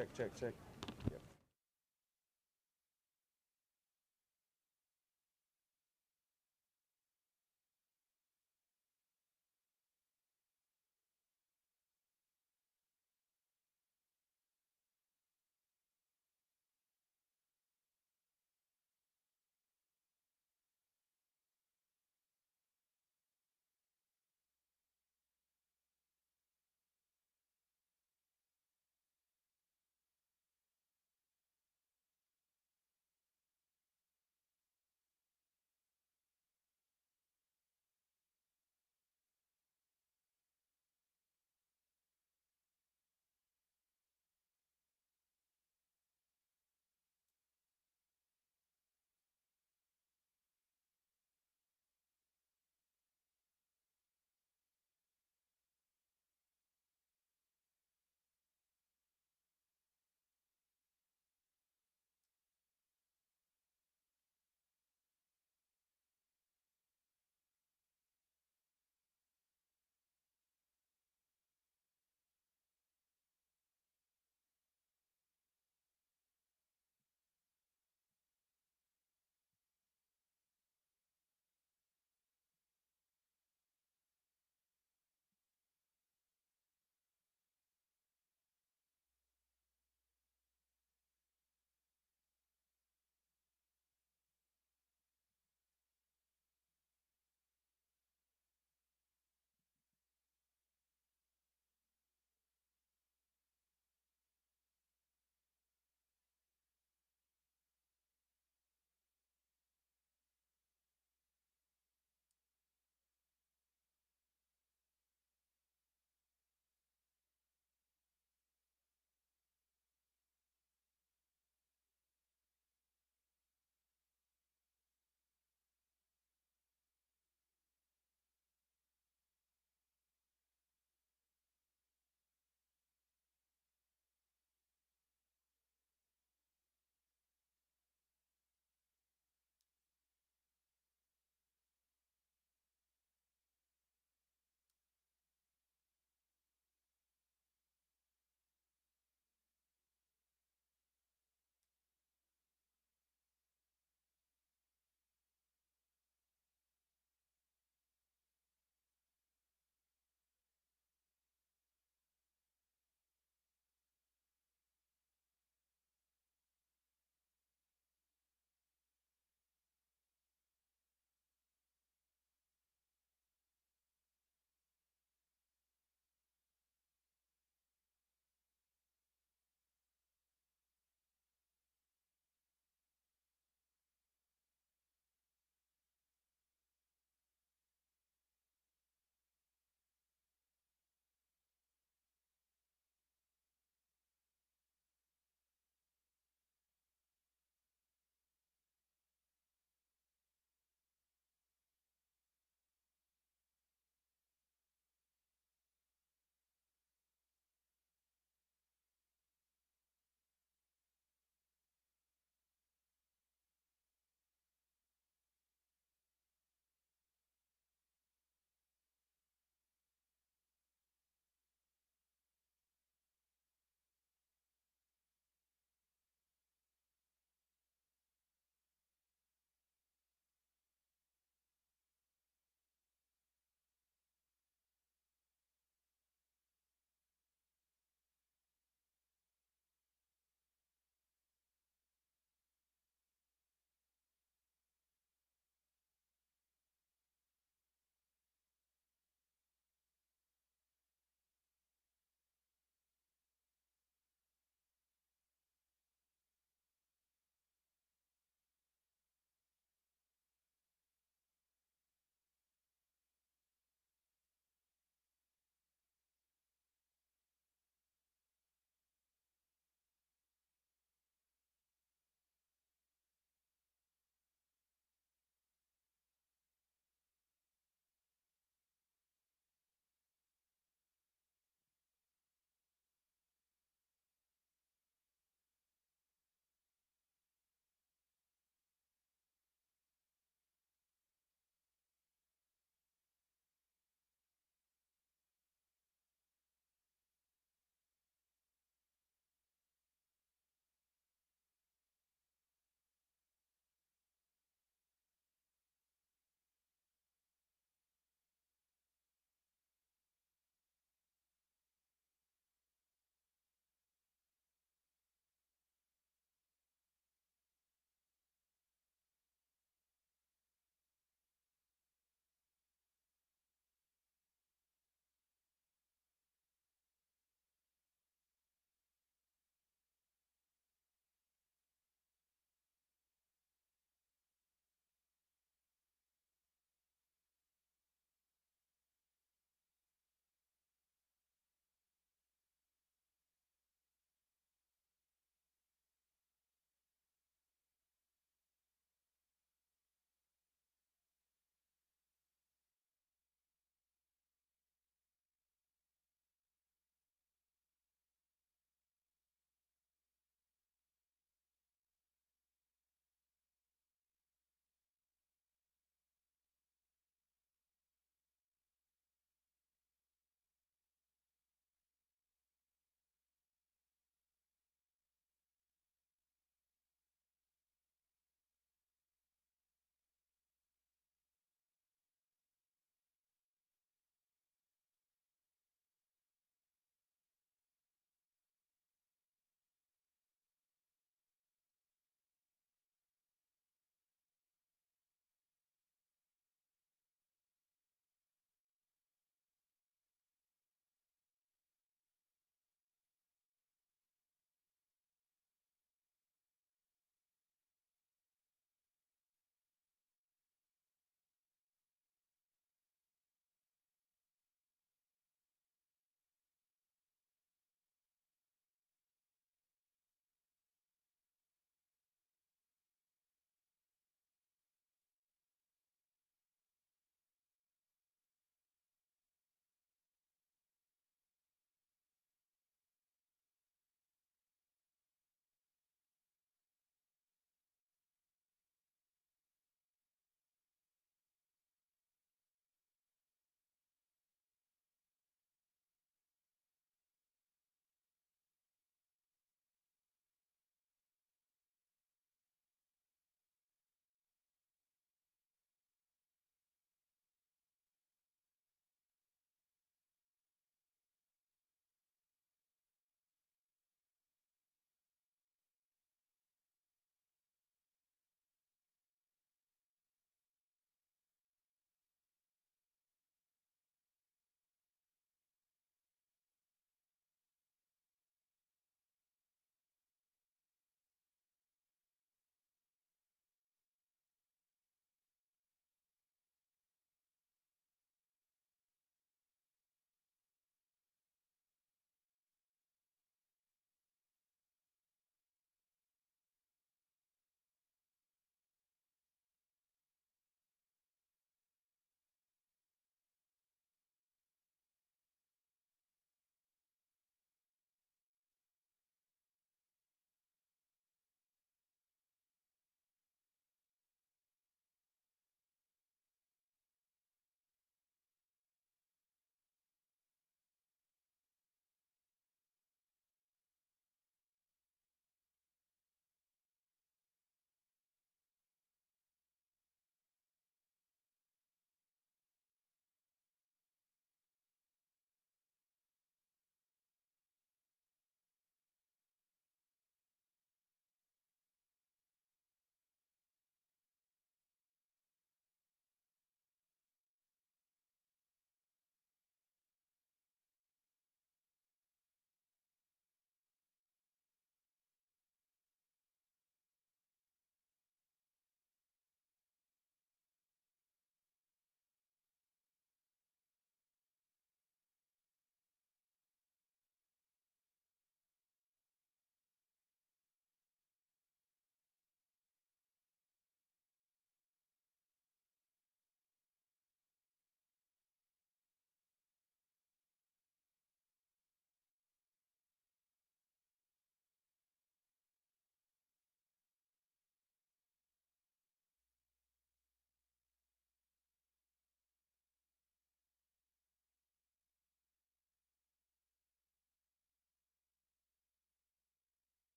Check, check, check. Yep.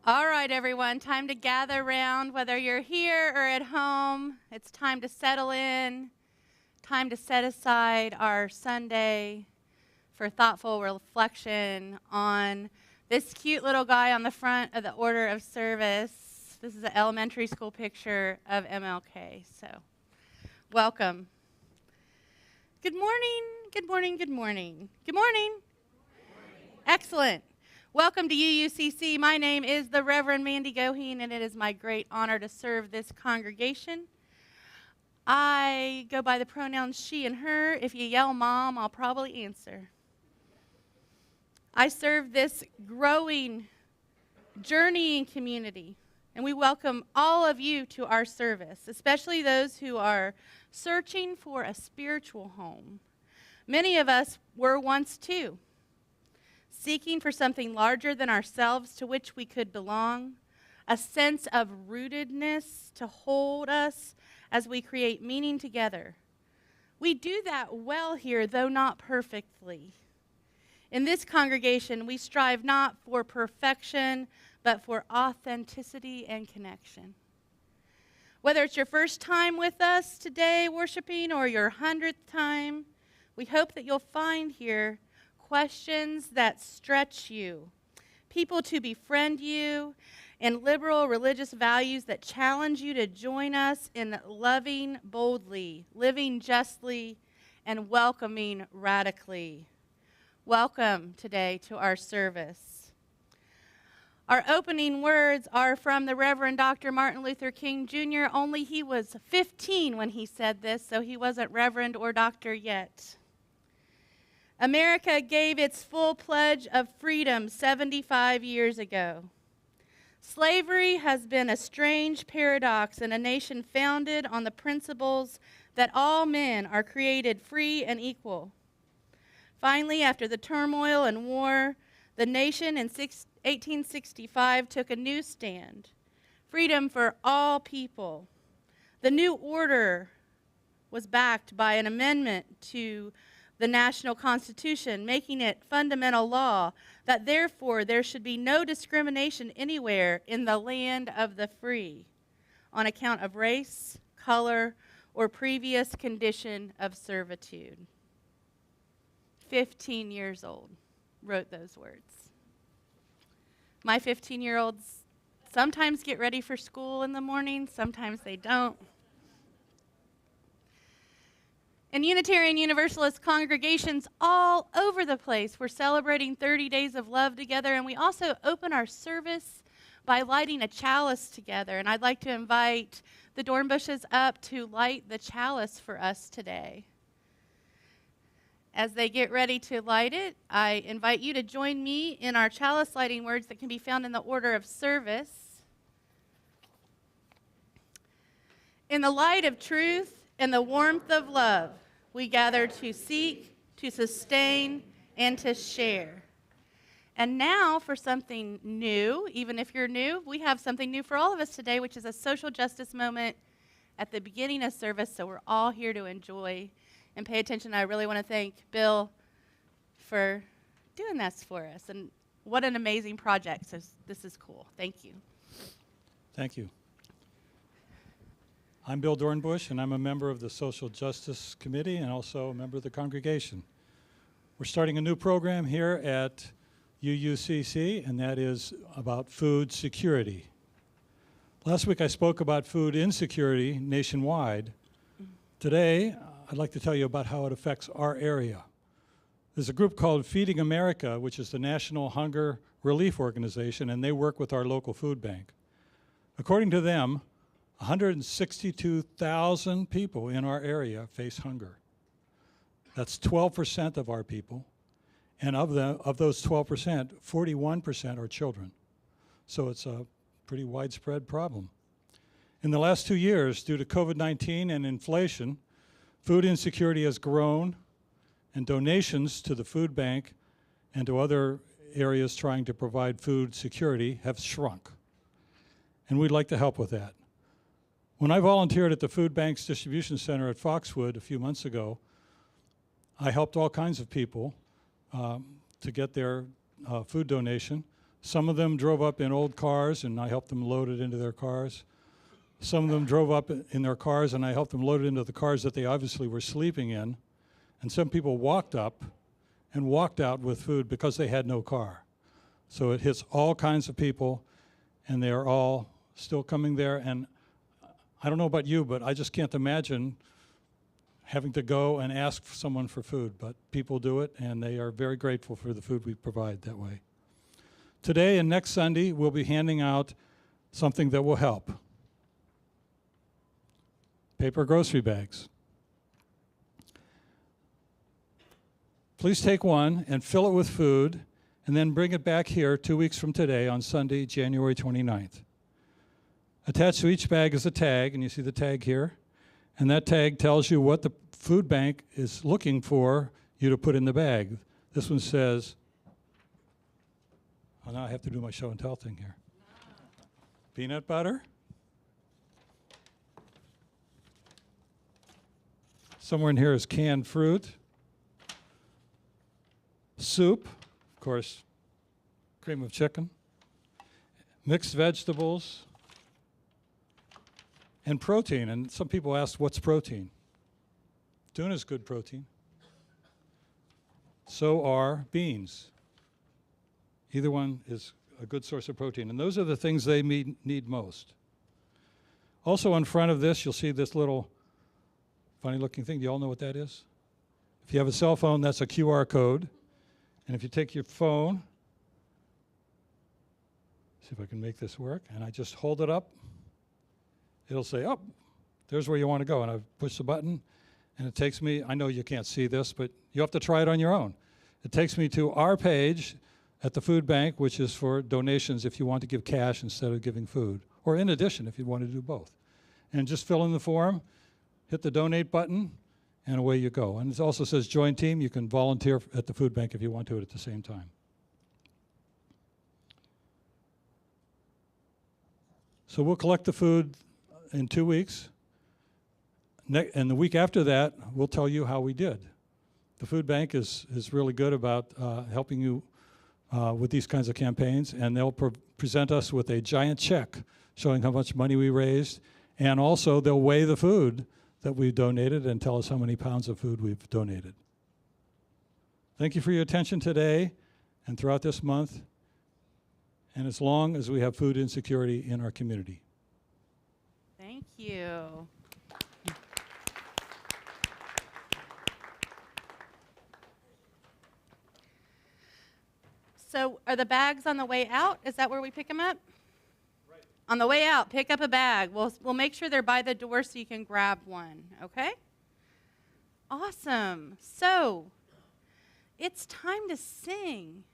All right, everyone, time to gather around, whether you're here or at home. It's time to settle in, time to set aside our Sunday for thoughtful reflection on this cute little guy on the front of the order of service. This is an elementary school picture of MLK, so welcome. Good morning, good morning, good morning. Good morning. Excellent. Welcome to UUCC. My name is the Reverend Mandy Goheen, and it is my great honor to serve this congregation. I go by the pronouns she and her. If you yell mom, I'll probably answer. I serve this growing, journeying community, and we welcome all of you to our service, especially those who are searching for a spiritual home. Many of us were once too, seeking for something larger than ourselves to which we could belong, a sense of rootedness to hold us as we create meaning together. We do that well here, though not perfectly. In this congregation, we strive not for perfection, but for authenticity and connection. Whether it's your first time with us today worshiping or your 100th time, we hope that you'll find here questions that stretch you, people to befriend you, and liberal religious values that challenge you to join us in loving boldly, living justly, and welcoming radically. Welcome today to our service. Our opening words are from the Reverend Dr. Martin Luther King Jr., only he was 15 when he said this, so he wasn't Reverend or Doctor yet. America gave its full pledge of freedom 75 years ago. Slavery has been a strange paradox in a nation founded on the principles that all men are created free and equal. Finally, after the turmoil and war, the nation in 1865 took a new stand, freedom for all people. The new order was backed by an amendment to the national constitution, making it fundamental law that therefore there should be no discrimination anywhere in the land of the free on account of race, color, or previous condition of servitude. 15 years old wrote those words. My 15-year-olds sometimes get ready for school in the morning, sometimes they don't. In Unitarian Universalist congregations all over the place, we're celebrating 30 days of love together, and we also open our service by lighting a chalice together. And I'd like to invite the Dornbushes up to light the chalice for us today. As they get ready to light it, I invite you to join me in our chalice lighting words that can be found in the order of service. In the light of truth, in the warmth of love, we gather to seek, to sustain, and to share. And now for something new, even if you're new, we have something new for all of us today, which is a social justice moment at the beginning of service, so we're all here to enjoy and pay attention. I really want to thank Bill for doing this for us, and what an amazing project. So this is cool. Thank you. Thank you. I'm Bill Dornbush, and I'm a member of the Social Justice Committee and also a member of the congregation. We're starting a new program here at UUCC, and that is about food security. Last week I spoke about food insecurity nationwide. Today, I'd like to tell you about how it affects our area. There's a group called Feeding America, which is the National Hunger Relief Organization, and they work with our local food bank. According to them, 162,000 people in our area face hunger. That's 12% of our people, and of those 12%, 41% are children. So it's a pretty widespread problem. In the last 2 years, due to COVID-19 and inflation, food insecurity has grown, and donations to the food bank and to other areas trying to provide food security have shrunk. And we'd like to help with that. When I volunteered at the Food Bank's Distribution Center at Foxwood a few months ago, I helped all kinds of people to get their food donation. Some of them drove up in old cars, and I helped them load it into their cars. Some of them drove up in their cars, and I helped them load it into the cars that they obviously were sleeping in. And some people walked up and walked out with food because they had no car. So it hits all kinds of people, and they are all still coming there. And I don't know about you, but I just can't imagine having to go and ask someone for food. But people do it, and they are very grateful for the food we provide that way. Today and next Sunday, we'll be handing out something that will help. Paper grocery bags. Please take one and fill it with food, and then bring it back here 2 weeks from today on Sunday, January 29th. Attached to each bag is a tag, and you see the tag here. And that tag tells you what the food bank is looking for you to put in the bag. This one says, oh, now I have to do my show and tell thing here. Peanut butter. Somewhere in here is canned fruit. Soup, of course, cream of chicken. Mixed vegetables. And protein. And some people ask, what's protein? Tuna is good protein. So are beans. Either one is a good source of protein. And those are the things they need most. Also in front of this, you'll see this little funny looking thing. Do you all know what that is? If you have a cell phone, that's a QR code. And if you take your phone, see if I can make this work, and I just hold it up, it'll say, oh, there's where you want to go. And I push the button, and it takes me, I know you can't see this, but you have to try it on your own. It takes me to our page at the food bank, which is for donations if you want to give cash instead of giving food, or in addition if you want to do both. And just fill in the form, hit the donate button, and away you go. And it also says join team. You can volunteer at the food bank if you want to at the same time. So we'll collect the food in 2 weeks. And the week after that, we'll tell you how we did. The food bank is really good about helping you with these kinds of campaigns, and they'll present us with a giant check showing how much money we raised, and also they'll weigh the food that we've donated and tell us how many pounds of food we've donated. Thank you for your attention today and throughout this month, and as long as we have food insecurity in our community. Thank you. So are the bags on the way out? Is that where we pick them up? Right. On the way out, pick up a bag. We'll make sure they're by the door so you can grab one, okay? Awesome. So it's time to sing.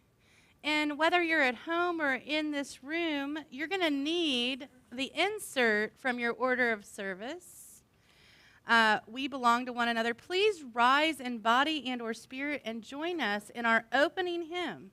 And whether you're at home or in this room, you're going to need the insert from your order of service. We belong to one another. Please rise in body and or spirit and join us in our opening hymn.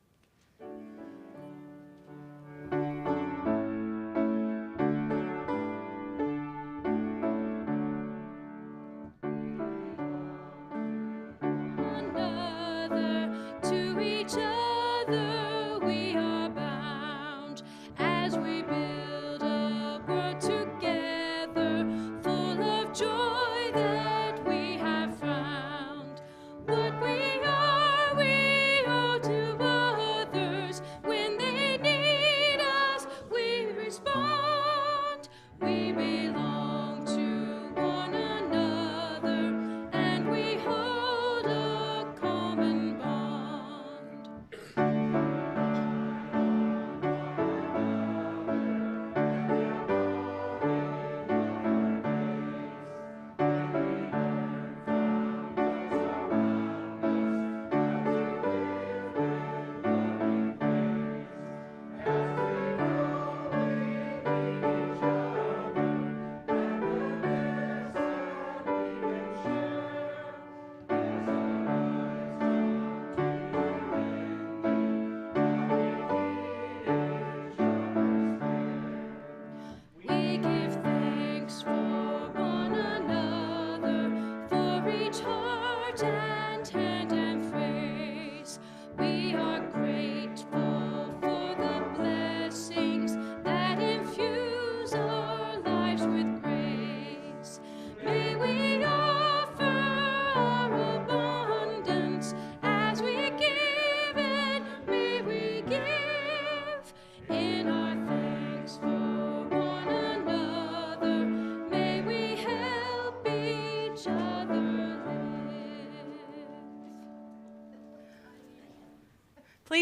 What we are, we owe to others.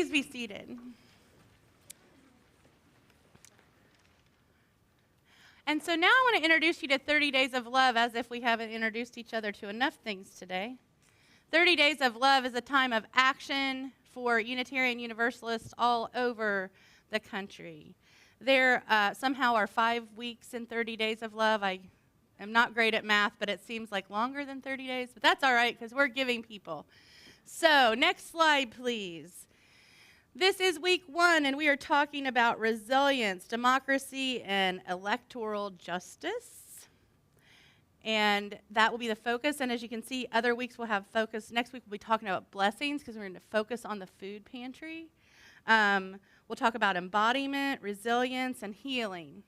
Please be seated. And so now I want to introduce you to 30 Days of Love, as if we haven't introduced each other to enough things today. 30 Days of Love is a time of action for Unitarian Universalists all over the country. There somehow are 5 weeks in 30 Days of Love. I am not great at math, but it seems like longer than 30 days. But that's all right, because we're giving people. So next slide, please. This is week 1, and we are talking about resilience, democracy, and electoral justice. And that will be the focus. And as you can see, other weeks will have focus. Next week we'll be talking about blessings, because we're going to focus on the food pantry. We'll talk about embodiment, resilience, and healing.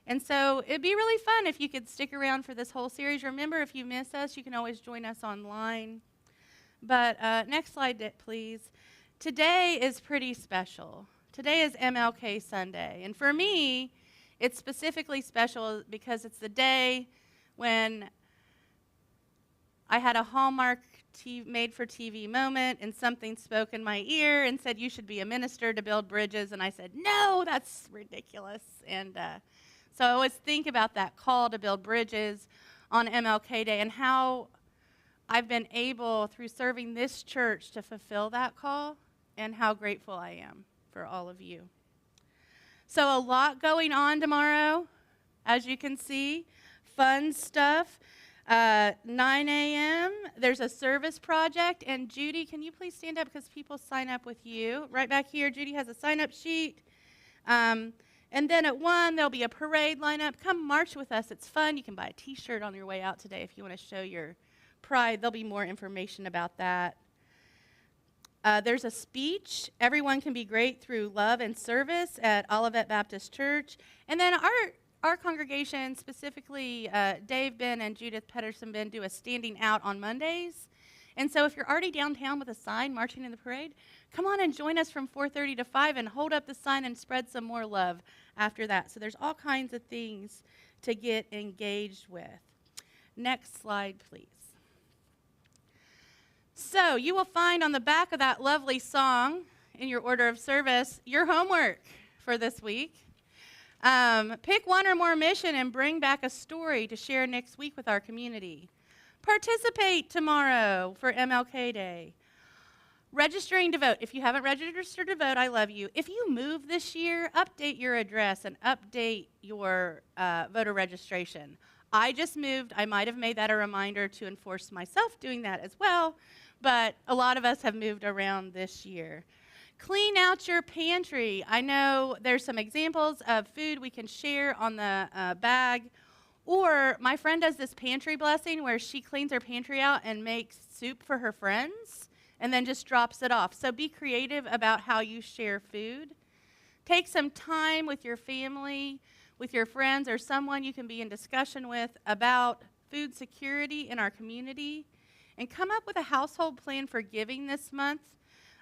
And so it'd be really fun if you could stick around for this whole series. Remember, if you miss us, you can always join us online. But next slide, please. Today is pretty special. Today is MLK Sunday. And for me, it's specifically special because it's the day when I had a Hallmark made-for-TV moment and something spoke in my ear and said, you should be a minister to build bridges. And I said, no, that's ridiculous. And so I always think about that call to build bridges on MLK Day and how I've been able, through serving this church, to fulfill that call, and how grateful I am for all of you. So a lot going on tomorrow, as you can see. Fun stuff. 9 a.m., there's a service project. And Judy, can you please stand up because people sign up with you? Right back here, Judy has a sign-up sheet. And then at 1, there'll be a parade lineup. Come march with us. It's fun. You can buy a T-shirt on your way out today if you want to show your pride. There'll be more information about that. There's a speech. Everyone can be great through love and service at Olivet Baptist Church. And then our congregation, specifically Dave Ben and Judith Pedersen Ben, do a standing out on Mondays. And so if you're already downtown with a sign marching in the parade, come on and join us from 4:30 to 5 and hold up the sign and spread some more love after that. So there's all kinds of things to get engaged with. Next slide, please. So you will find on the back of that lovely song in your order of service your homework for this week. Pick one or more mission and bring back a story to share next week with our community. Participate tomorrow for MLK Day. Registering to vote. If you haven't registered to vote, I love you. If you move this year, update your address and update your voter registration. I just moved. I might have made that a reminder to enforce myself doing that as well, but a lot of us have moved around this year. Clean out your pantry. I know there's some examples of food we can share on the bag, or my friend does this pantry blessing where she cleans her pantry out and makes soup for her friends and then just drops it off. So be creative about how you share food. Take some time with your family, with your friends, or someone you can be in discussion with about food security in our community, and come up with a household plan for giving this month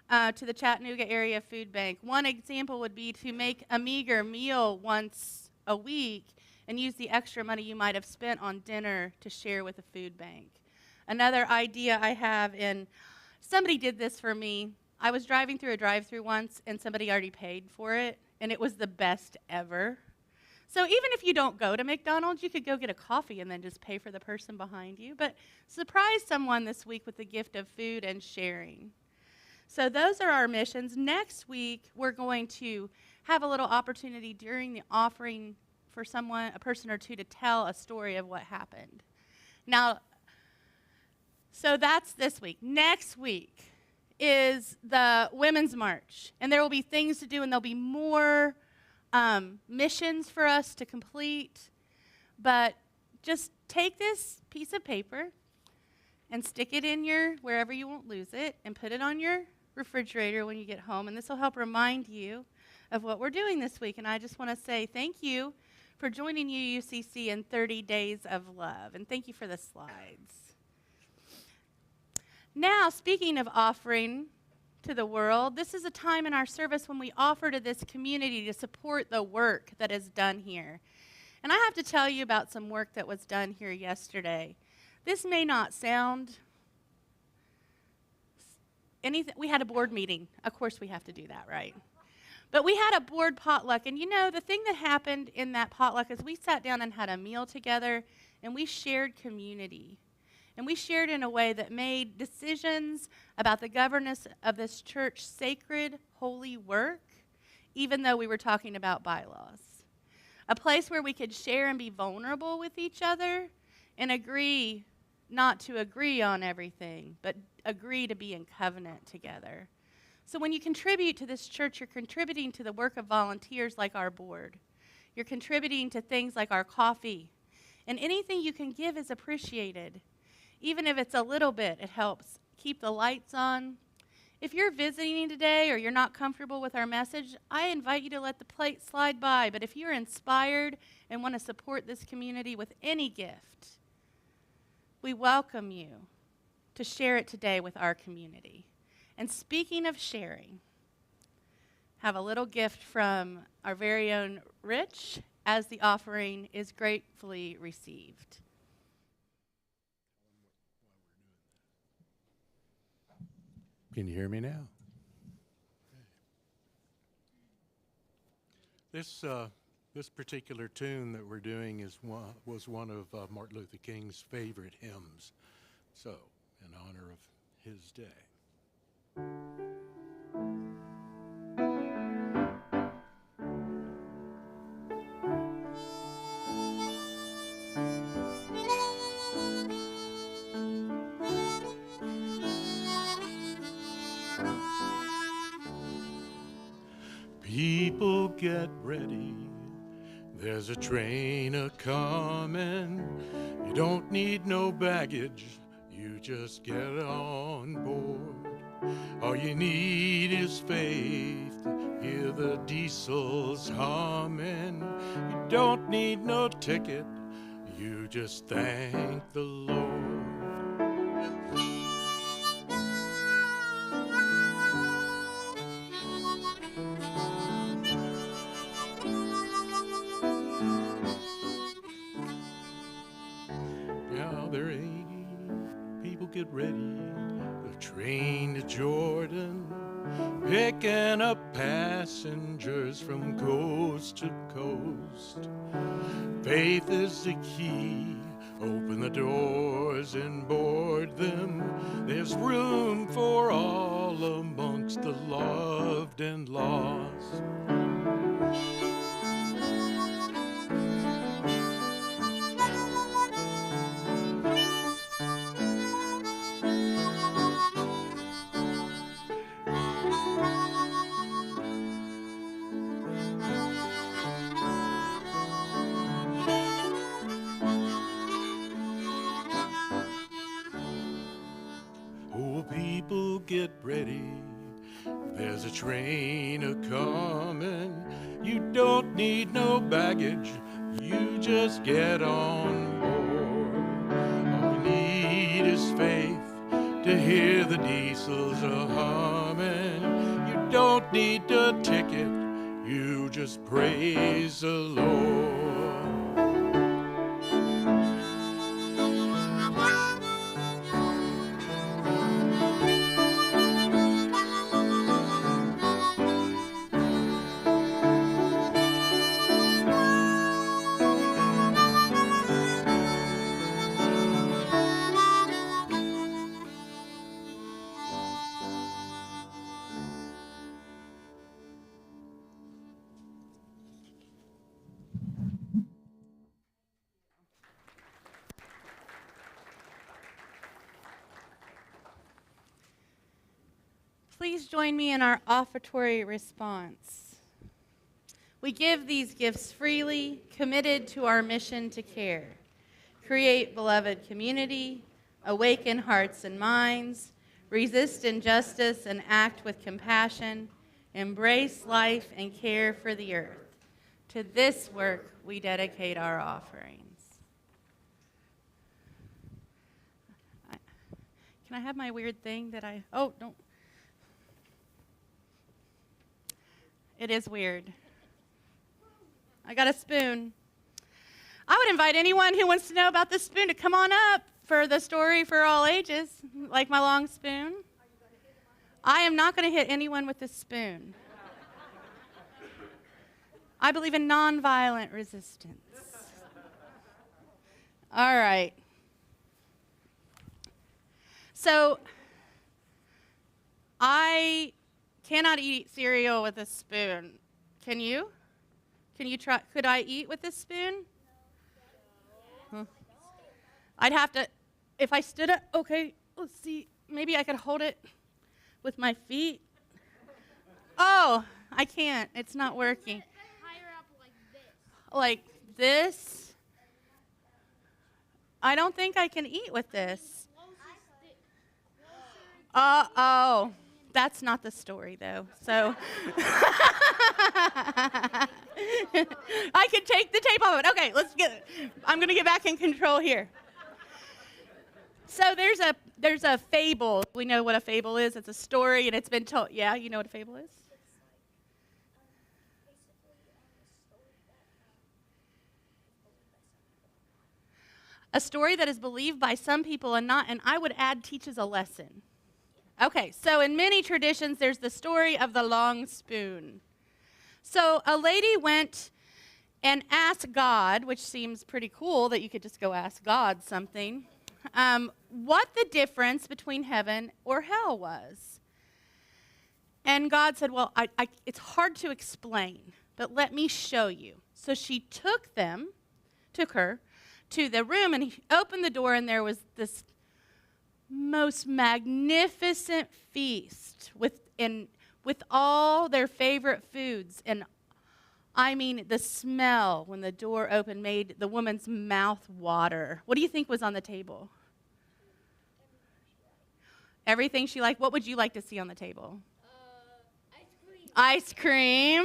to the Chattanooga Area Food Bank. One example would be to make a meager meal once a week and use the extra money you might have spent on dinner to share with a food bank. Another idea I have, and somebody did this for me. I was driving through a drive-thru once, and somebody already paid for it, and it was the best ever. So even if you don't go to McDonald's, you could go get a coffee and then just pay for the person behind you. But surprise someone this week with the gift of food and sharing. So those are our missions. Next week, we're going to have a little opportunity during the offering for someone, a person or two, to tell a story of what happened. Now, so that's this week. Next week is the Women's March, and there will be things to do, and there'll be more missions for us to complete. But just take this piece of paper and stick it in wherever you won't lose it, and put it on your refrigerator when you get home, and this will help remind you of what we're doing this week. And I just want to say thank you for joining UCC in 30 Days of Love, and thank you for the slides. Now, speaking of offering to the world, this is a time in our service when we offer to this community to support the work that is done here. And I have to tell you about some work that was done here yesterday. This may not sound anything. We had a board meeting. Of course we have to do that, right? But we had a board potluck, and the thing that happened in that potluck is we sat down and had a meal together, and we shared community. And we shared in a way that made decisions about the governance of this church sacred, holy work, even though we were talking about bylaws. A place where we could share and be vulnerable with each other and agree not to agree on everything, but agree to be in covenant together. So when you contribute to this church, you're contributing to the work of volunteers like our board. You're contributing to things like our coffee. And anything you can give is appreciated. Even if it's a little bit, it helps keep the lights on. If you're visiting today or you're not comfortable with our message, I invite you to let the plate slide by. But if you're inspired and want to support this community with any gift, we welcome you to share it today with our community. And speaking of sharing, have a little gift from our very own Rich as the offering is gratefully received. Can you hear me now? This particular tune that we're doing was one of Martin Luther King's favorite hymns, so in honor of his day. People get ready, there's a train a-comin'. You don't need no baggage, you just get on board. All you need is faith to hear the diesels humming. You don't need no ticket, you just thank the Lord. There are 80 people get ready, the train to Jordan, picking up passengers from coast to coast. Faith is the key, open the doors and board them. There's room for all amongst the loved and lost. Oh, people get ready, there's a train a-comin'. You don't need no baggage, you just get on board. All you need is faith to hear the diesels a-humming. You don't need a ticket, you just praise the Lord. Please join me in our offertory response. We give these gifts freely, committed to our mission to care, create beloved community, awaken hearts and minds, resist injustice and act with compassion, embrace life and care for the earth. To this work, we dedicate our offerings. Can I have my weird thing that oh, don't. It is weird. I got a spoon. I would invite anyone who wants to know about this spoon to come on up for the story for all ages, like my long spoon. I am not going to hit anyone with this spoon. I believe in nonviolent resistance. All right. So, I cannot eat cereal with a spoon. Can you? Can you try? Could I eat with this spoon? Huh. I'd have to, if I stood up, okay, let's see. Maybe I could hold it with my feet. Oh, I can't. It's not working. Higher up like this. Like this? I don't think I can eat with this. Oh, that's not the story though. So I can take the tape off it. Okay, I'm going to get back in control here. So there's a fable. We know what a fable is. It's a story and it's been told. Yeah, you know what a fable is? A story that is believed by some people and not, and I would add teaches a lesson. Okay, so in many traditions, there's the story of the long spoon. So a lady went and asked God, which seems pretty cool that you could just go ask God something, what the difference between heaven or hell was. And God said, well, it's hard to explain, but let me show you. So she took her to the room, and he opened the door, and there was this most magnificent feast with all their favorite foods. And I mean, the smell when the door opened made the woman's mouth water. What do you think was on the table? Everything she liked. What would you like to see on the table? Ice cream.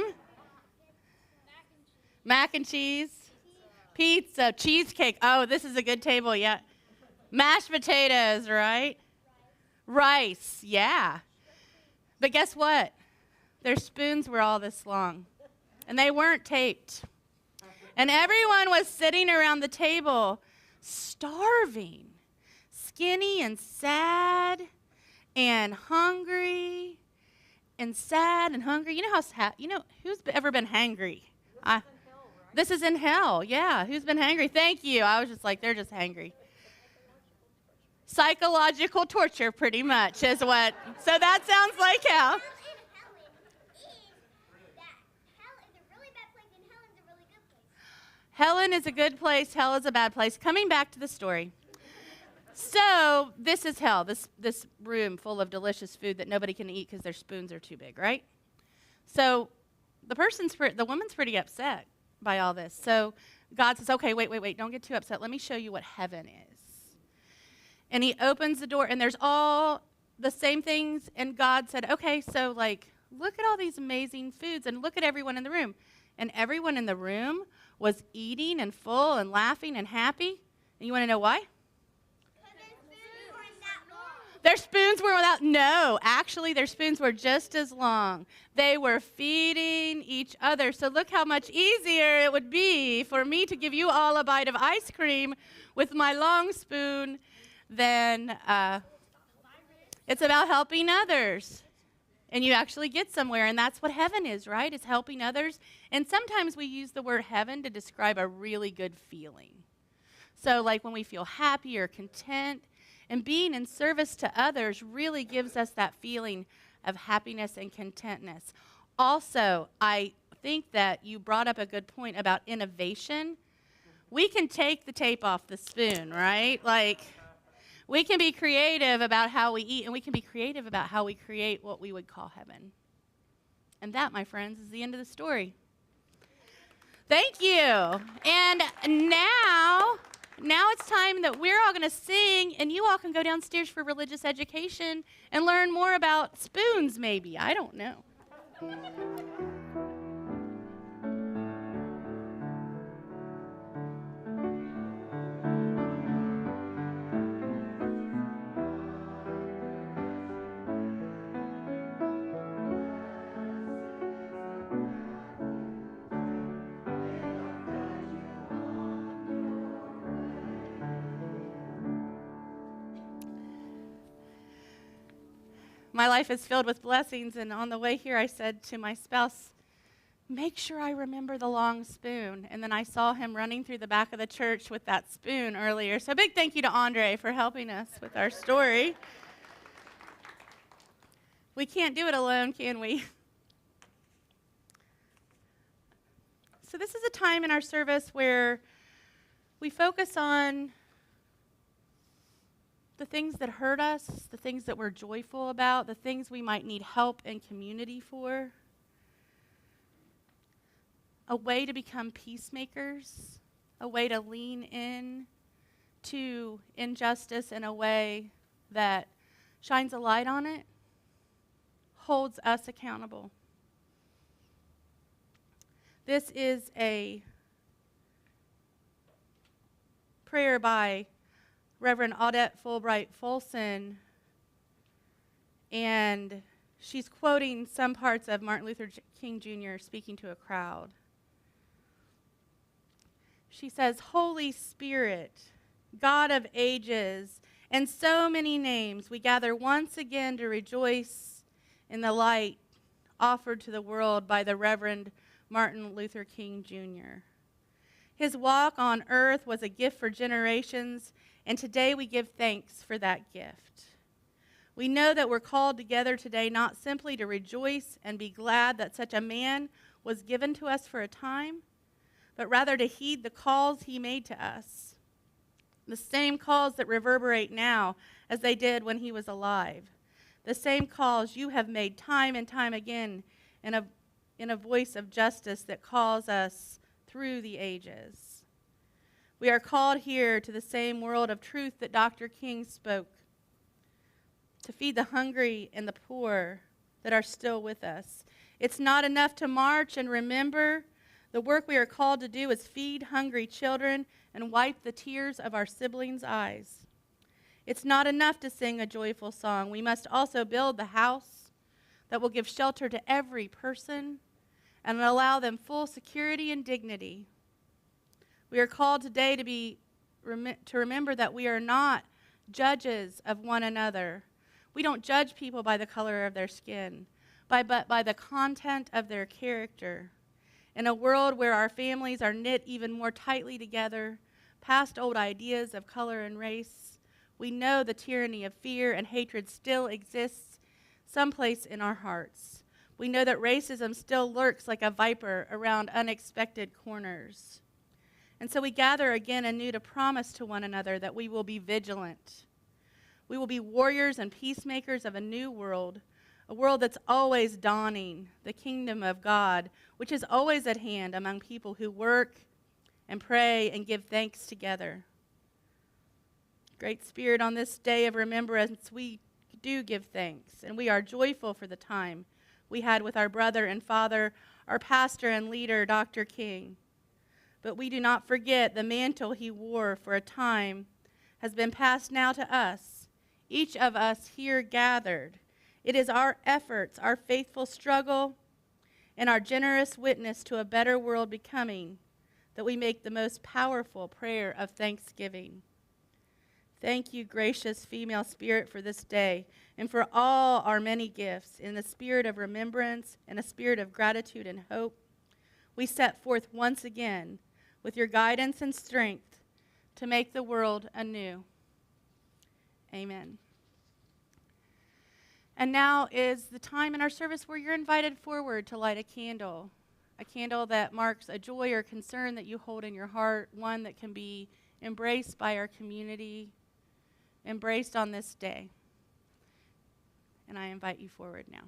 Mac and cheese. Pizza. Cheesecake. Oh, this is a good table, yeah. Mashed potatoes, right? Rice, yeah. But guess what? Their spoons were all this long, and they weren't taped. And everyone was sitting around the table starving, skinny and sad and hungry and sad and hungry. You know how sad, who's ever been hangry? This is in hell, yeah. Who's been hangry? Thank you. I was just like, they're just hangry. Psychological torture, pretty much, is what. So that sounds like hell. Helen is a good place. Hell is a bad place. Coming back to the story. So this is hell. This room full of delicious food that nobody can eat because their spoons are too big, right? So the woman's pretty upset by all this. So God says, okay, wait, don't get too upset. Let me show you what heaven is. And he opens the door, and there's all the same things. And God said, okay, so look at all these amazing foods, and look at everyone in the room. And everyone in the room was eating and full and laughing and happy. And you want to know why? Their spoons were no, actually their spoons were just as long. They were feeding each other. So look how much easier it would be for me to give you all a bite of ice cream with my long spoon than it's about helping others. And you actually get somewhere, and that's what heaven is, right? It's helping others. And sometimes we use the word heaven to describe a really good feeling. So like when we feel happy or content, and being in service to others really gives us that feeling of happiness and contentness. Also, I think that you brought up a good point about innovation. We can take the tape off the spoon, right? We can be creative about how we eat, and we can be creative about how we create what we would call heaven. And that, my friends, is the end of the story. Thank you. And now it's time that we're all going to sing, and you all can go downstairs for religious education and learn more about spoons, maybe. I don't know. My life is filled with blessings, and on the way here, I said to my spouse, make sure I remember the long spoon. And then I saw him running through the back of the church with that spoon earlier. So big thank you to Andre for helping us with our story. We can't do it alone, can we? So this is a time in our service where we focus on the things that hurt us, the things that we're joyful about, the things we might need help and community for. A way to become peacemakers, a way to lean in to injustice in a way that shines a light on it, holds us accountable. This is a prayer by Reverend Audette Fulbright Folsom, and she's quoting some parts of Martin Luther King Jr. speaking to a crowd. She says, Holy Spirit, God of ages, and so many names, we gather once again to rejoice in the light offered to the world by the Reverend Martin Luther King Jr. His walk on earth was a gift for generations, and today we give thanks for that gift. We know that we're called together today not simply to rejoice and be glad that such a man was given to us for a time, but rather to heed the calls he made to us, the same calls that reverberate now as they did when he was alive, the same calls you have made time and time again in a voice of justice that calls us through the ages. We are called here to the same world of truth that Dr. King spoke, to feed the hungry and the poor that are still with us. It's not enough to march and remember. The work we are called to do is feed hungry children and wipe the tears of our siblings' eyes. It's not enough to sing a joyful song. We must also build the house that will give shelter to every person and allow them full security and dignity. We are called today to remember that we are not judges of one another. We don't judge people by the color of their skin, but by the content of their character. In a world where our families are knit even more tightly together, past old ideas of color and race, we know the tyranny of fear and hatred still exists someplace in our hearts. We know that racism still lurks like a viper around unexpected corners. And so we gather again anew to promise to one another that we will be vigilant. We will be warriors and peacemakers of a new world, a world that's always dawning, the kingdom of God, which is always at hand among people who work and pray and give thanks together. Great Spirit, on this day of remembrance, we do give thanks, and we are joyful for the time we had with our brother and father, our pastor and leader, Dr. King. But we do not forget the mantle he wore for a time has been passed now to us, each of us here gathered. It is our efforts, our faithful struggle, and our generous witness to a better world becoming that we make the most powerful prayer of thanksgiving. Thank you, gracious female spirit, for this day and for all our many gifts. In the spirit of remembrance and a spirit of gratitude and hope, we set forth once again with your guidance and strength to make the world anew. Amen. And now is the time in our service where you're invited forward to light a candle that marks a joy or concern that you hold in your heart, one that can be embraced by our community, embraced on this day. And I invite you forward now.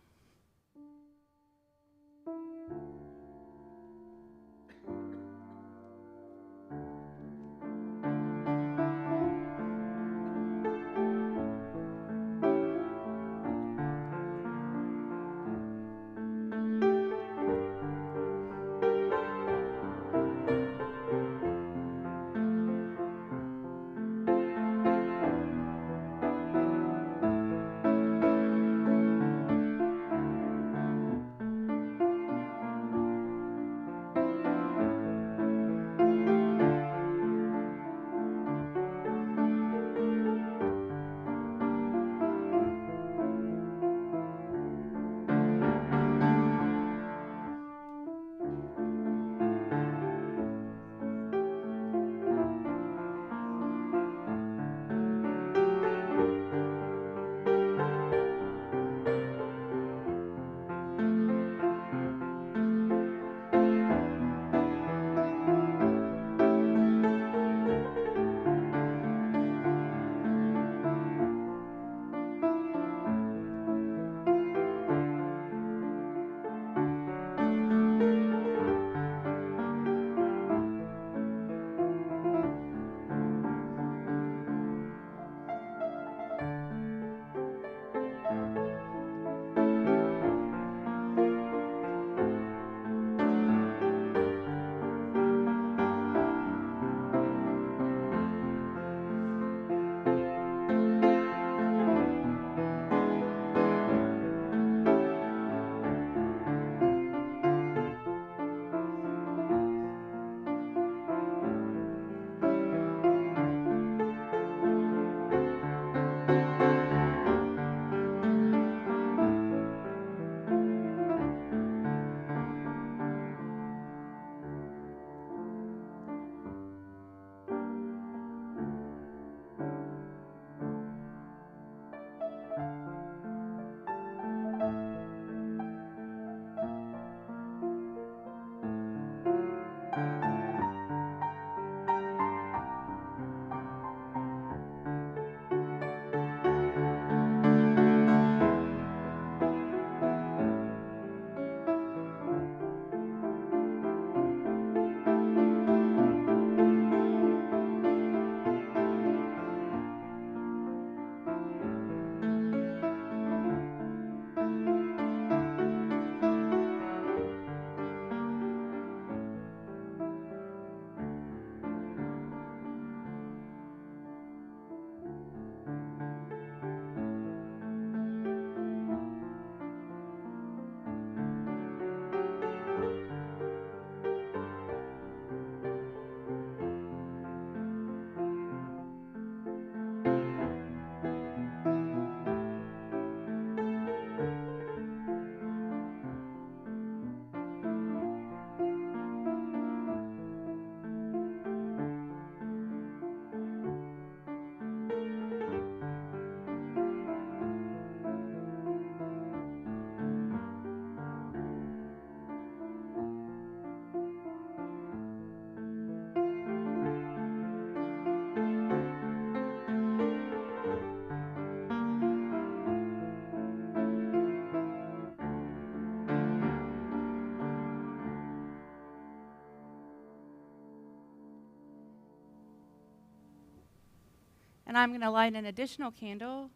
And I'm going to light an additional candle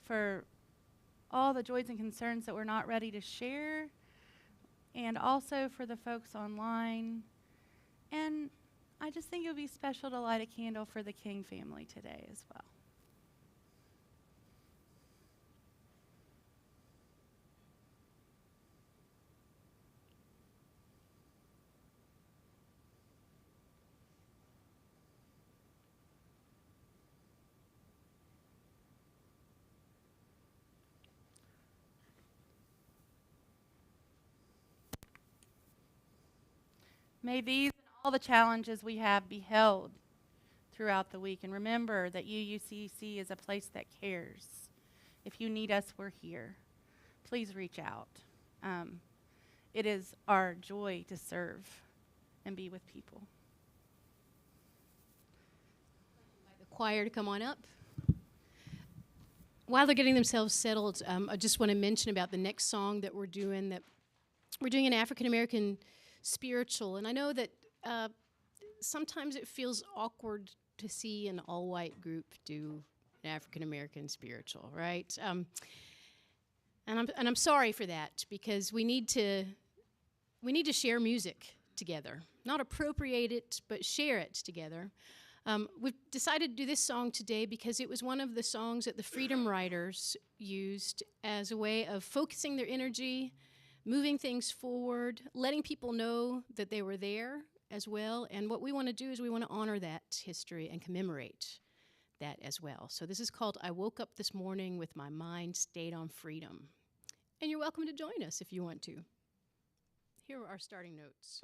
for all the joys and concerns that we're not ready to share, and also for the folks online. And I just think it would be special to light a candle for the King family today as well. May these and all the challenges we have be held throughout the week. And remember that UUCC is a place that cares. If you need us, we're here. Please reach out. It is our joy to serve and be with people. The choir to come on up. While they're getting themselves settled, I just want to mention about the next song that we're doing an African American spiritual. And I know that sometimes it feels awkward to see an all-white group do an African American spiritual, right? And I'm sorry for that, because we need to share music together, not appropriate it, but share it together. We've decided to do this song today because it was one of the songs that the Freedom Riders used as a way of focusing their energy, moving things forward, letting people know that they were there as well. And what we want to do is we want to honor that history and commemorate that as well. So this is called I Woke Up This Morning with My Mind Stayed on Freedom. And you're welcome to join us if you want to. Here are our starting notes.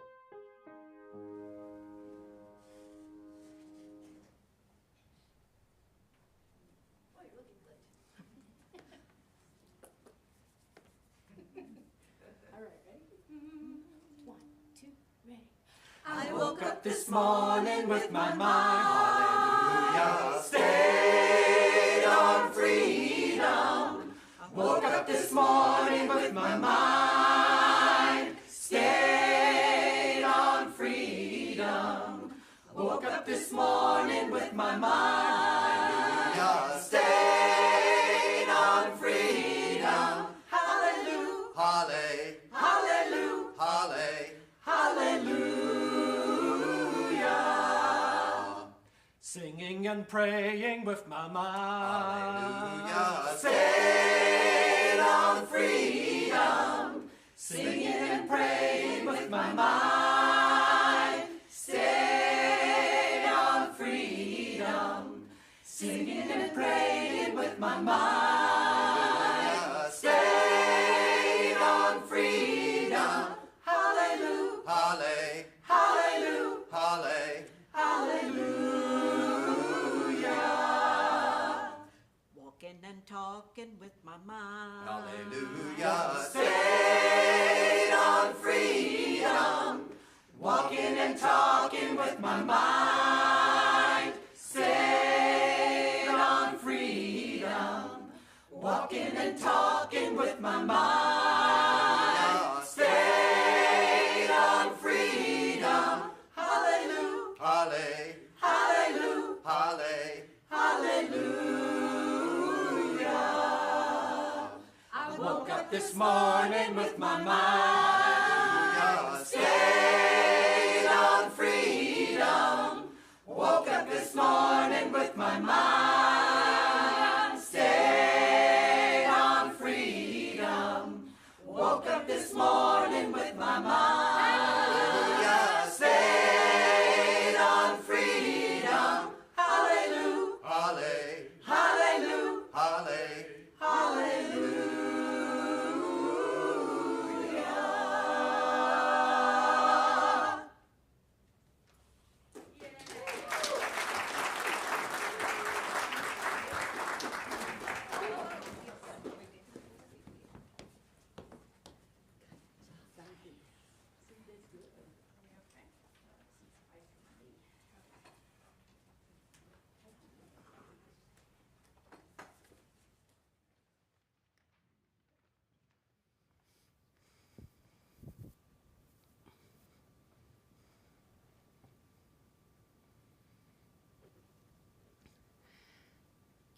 I woke up this morning with my mind, hallelujah, stayed on freedom. Woke up this morning with my mind, stayed on freedom. Woke up this morning with my mind, hallelujah, stayed on freedom. Hallelujah, hallelujah, hallelujah, hallelujah. Singing and praying with my mind. Hallelujah. Stayed on freedom. Singing and praying with my mind. Stayed on freedom. Singing and praying with my mind. Stayed on freedom. Hallelujah. Hallelujah. Hallelujah. Hallelujah. Walking and talking with my mind. Hallelujah. Stayed on freedom. Walking and talking with my mind. Stayed on freedom. Walking and talking with my mind. Stayed on freedom. Hallelujah. Hallelujah. Hallelujah. Hallelujah. I woke up this morning with my mind. Stayed on freedom. Woke up this morning with my mind. Stayed on freedom. Woke up this morning with my mind. Stayed on freedom. Hallelujah. Hallelujah. Hallelujah. Hallelujah.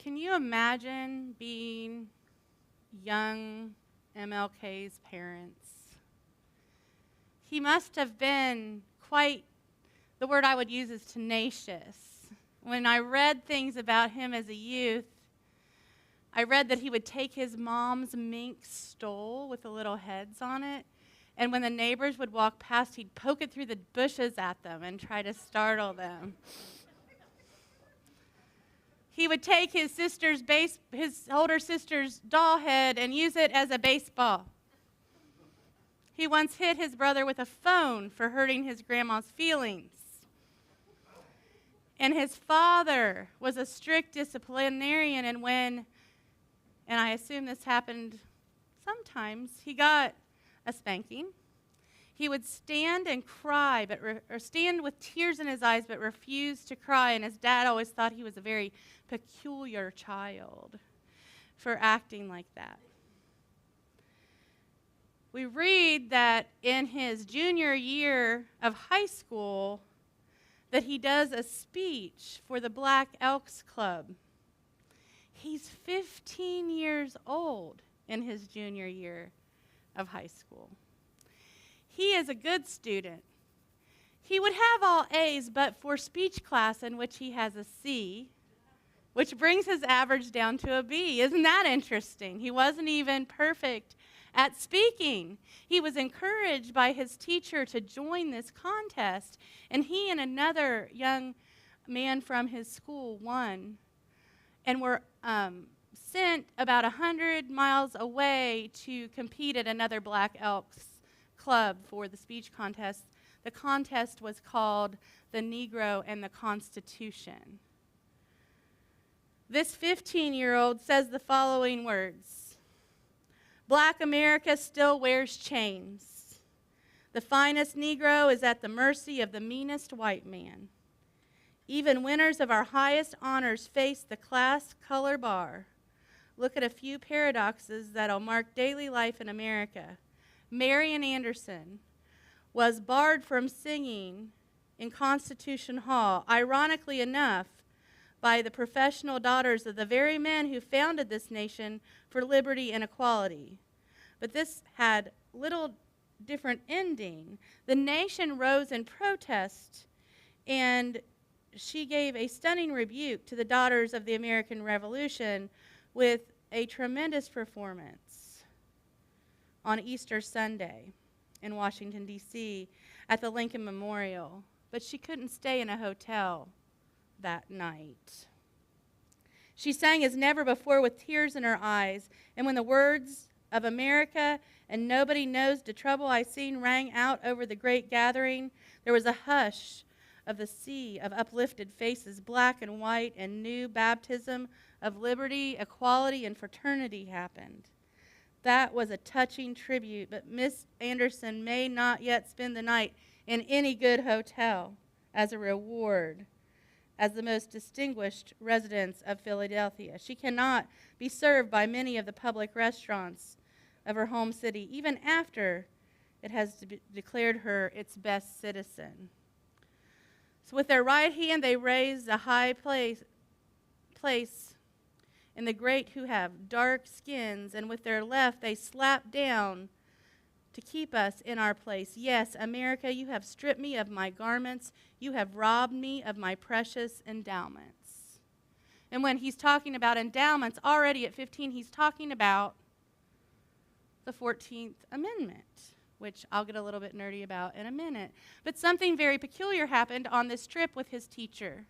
can you imagine being young MLK's parents? He must have been quite, the word I would use is tenacious. When I read things about him as a youth, I read that he would take his mom's mink stole with the little heads on it, and when the neighbors would walk past, he'd poke it through the bushes at them and try to startle them. He would take his older sister's doll head and use it as a baseball. He once hit his brother with a phone for hurting his grandma's feelings. And his father was a strict disciplinarian, and I assume this happened sometimes, he got a spanking. He would stand and cry, or stand with tears in his eyes, but refuse to cry. And his dad always thought he was a very peculiar child for acting like that. We read that in his junior year of high school, that he does a speech for the Black Elks Club. He's 15 years old in his junior year of high school. He is a good student. He would have all A's, but for speech class in which he has a C, which brings his average down to a B. Isn't that interesting? He wasn't even perfect at speaking. He was encouraged by his teacher to join this contest, and he and another young man from his school won and were sent about 100 miles away to compete at another Black Elks Club for the speech contest. The contest was called the Negro and the Constitution. This 15-year-old says the following words: Black America still wears chains. The finest Negro is at the mercy of the meanest white man. Even winners of our highest honors face the class color bar. Look at a few paradoxes that'll mark daily life in America. Marian Anderson was barred from singing in Constitution Hall, ironically enough, by the professional daughters of the very men who founded this nation for liberty and equality. But this had little different ending. The nation rose in protest, and she gave a stunning rebuke to the daughters of the American Revolution with a tremendous performance on Easter Sunday in Washington, D.C. at the Lincoln Memorial. But she couldn't stay in a hotel that night. She sang as never before with tears in her eyes, and when the words of America and nobody knows the trouble I seen rang out over the great gathering, there was a hush of the sea of uplifted faces, black and white, and new baptism of liberty, equality, and fraternity happened. That was a touching tribute, but Miss Anderson may not yet spend the night in any good hotel as a reward as the most distinguished residents of Philadelphia. She cannot be served by many of the public restaurants of her home city, even after it has declared her its best citizen. So with their right hand they raise a high place in the great who have dark skins, and with their left they slap down to keep us in our place. Yes, America, you have stripped me of my garments. You have robbed me of my precious endowments. And when he's talking about endowments, already at 15, he's talking about the 14th Amendment, which I'll get a little bit nerdy about in a minute. But something very peculiar happened on this trip with his teacher.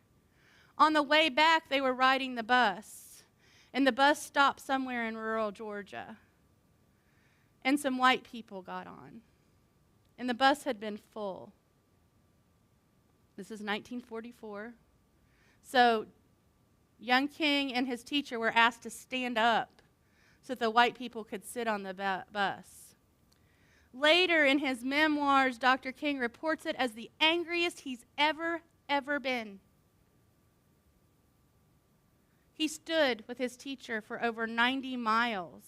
On the way back, they were riding the bus, and the bus stopped somewhere in rural Georgia. And some white people got on. And the bus had been full. This is 1944. So young King and his teacher were asked to stand up so that the white people could sit on the bus. Later in his memoirs, Dr. King reports it as the angriest he's ever been. He stood with his teacher for over 90 miles.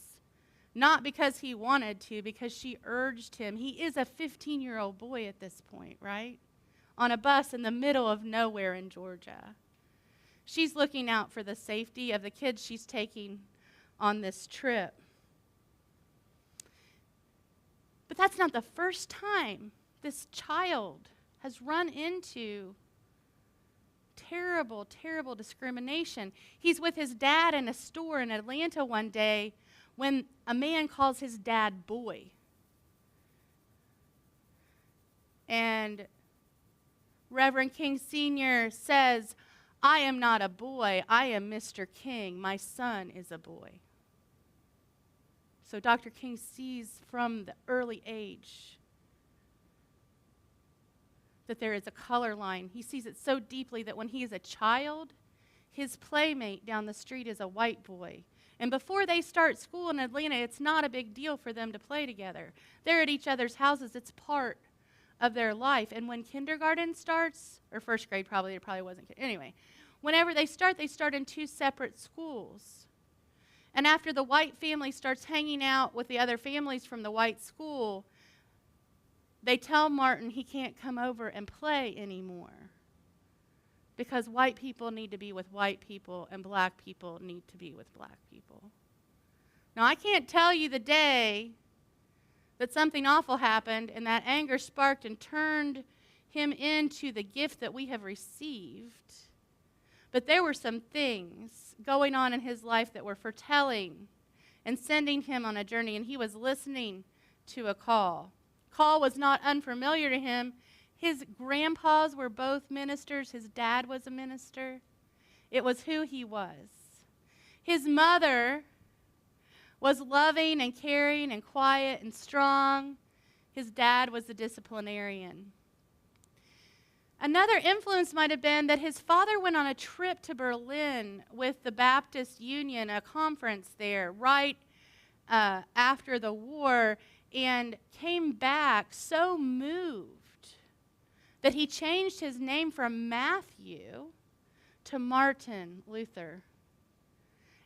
Not because he wanted to, because she urged him. He is a 15-year-old boy at this point, right? On a bus in the middle of nowhere in Georgia. She's looking out for the safety of the kids she's taking on this trip. But that's not the first time this child has run into terrible, terrible discrimination. He's with his dad in a store in Atlanta one day when a man calls his dad boy. And Reverend King Sr. says, "I am not a boy, I am Mr. King. My son is a boy." So Dr. King sees from the early age that there is a color line. He sees it so deeply that when he is a child, his playmate down the street is a white boy. And before they start school in Atlanta, it's not a big deal for them to play together. They're at each other's houses. It's part of their life. And when kindergarten starts, or first grade probably, it probably wasn't. Anyway, whenever they start in two separate schools. And after the white family starts hanging out with the other families from the white school, they tell Martin he can't come over and play anymore because white people need to be with white people and black people need to be with black people. Now, I can't tell you the day that something awful happened and that anger sparked and turned him into the gift that we have received. But there were some things going on in his life that were foretelling and sending him on a journey, and he was listening to a call. Call was not unfamiliar to him. His grandpas were both ministers. His dad was a minister. It was who he was. His mother was loving and caring and quiet and strong. His dad was a disciplinarian. Another influence might have been that his father went on a trip to Berlin with the Baptist Union, a conference there, right after the war, and came back so moved that he changed his name from Matthew to Martin Luther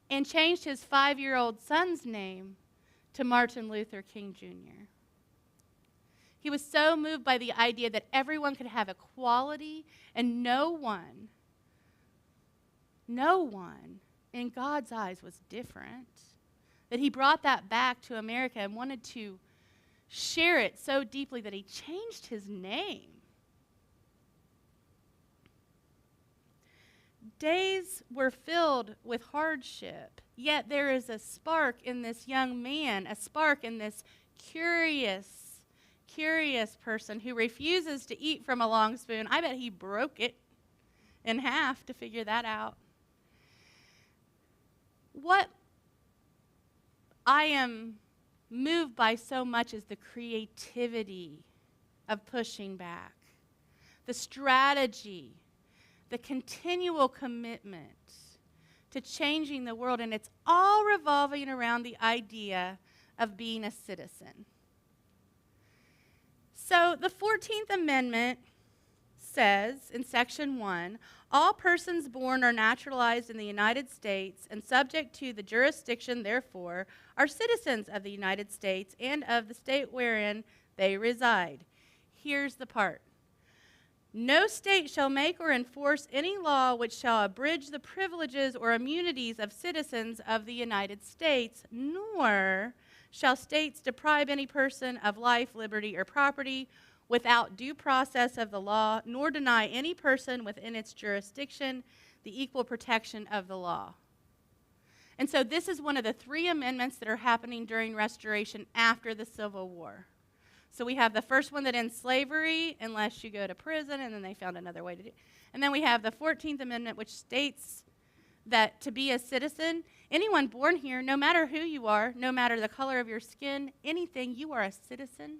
and changed his 5-year-old son's name to Martin Luther King Jr. He was so moved by the idea that everyone could have equality and no one in God's eyes was different, that he brought that back to America and wanted to share it so deeply that he changed his name. Days were filled with hardship, yet there is a spark in this young man, a spark in this curious person who refuses to eat from a long spoon. I bet he broke it in half to figure that out. What I am moved by so much is the creativity of pushing back, the strategy, the continual commitment to changing the world, and it's all revolving around the idea of being a citizen. So the 14th Amendment says in Section 1, all persons born or naturalized in the United States and subject to the jurisdiction, therefore, are citizens of the United States and of the state wherein they reside. Here's the part. No state shall make or enforce any law which shall abridge the privileges or immunities of citizens of the United States, nor shall states deprive any person of life, liberty, or property without due process of the law, nor deny any person within its jurisdiction the equal protection of the law. And so this is one of the 3 amendments that are happening during Restoration after the Civil War. So we have the first one that ends slavery unless you go to prison, and then they found another way to do it. And then we have the 14th Amendment, which states that to be a citizen, anyone born here, no matter who you are, no matter the color of your skin, anything, you are a citizen.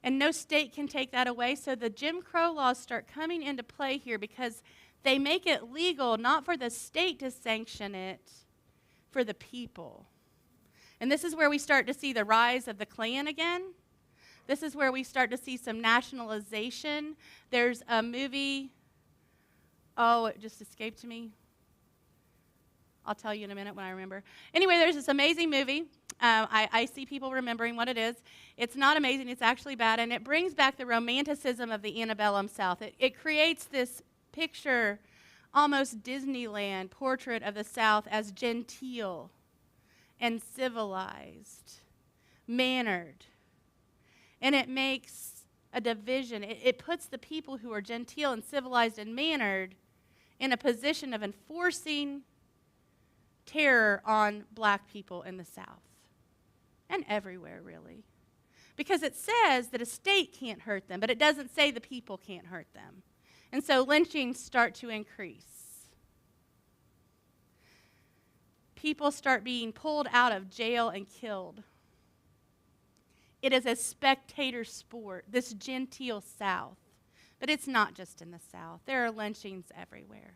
And no state can take that away. So the Jim Crow laws start coming into play here because they make it legal not for the state to sanction it, for the people. And this is where we start to see the rise of the Klan again. This is where we start to see some nationalization. There's a movie, it just escaped me. I'll tell you in a minute when I remember. Anyway, there's this amazing movie. I see people remembering what it is. It's not amazing. It's actually bad. And it brings back the romanticism of the antebellum South. It creates this picture almost Disneyland portrait of the South as genteel and civilized, mannered. And it makes a division. It puts the people who are genteel and civilized and mannered in a position of enforcing terror on black people in the South. And everywhere, really. Because it says that a state can't hurt them, but it doesn't say the people can't hurt them. And so lynchings start to increase. People start being pulled out of jail and killed. It is a spectator sport, this genteel South. But it's not just in the South. There are lynchings everywhere.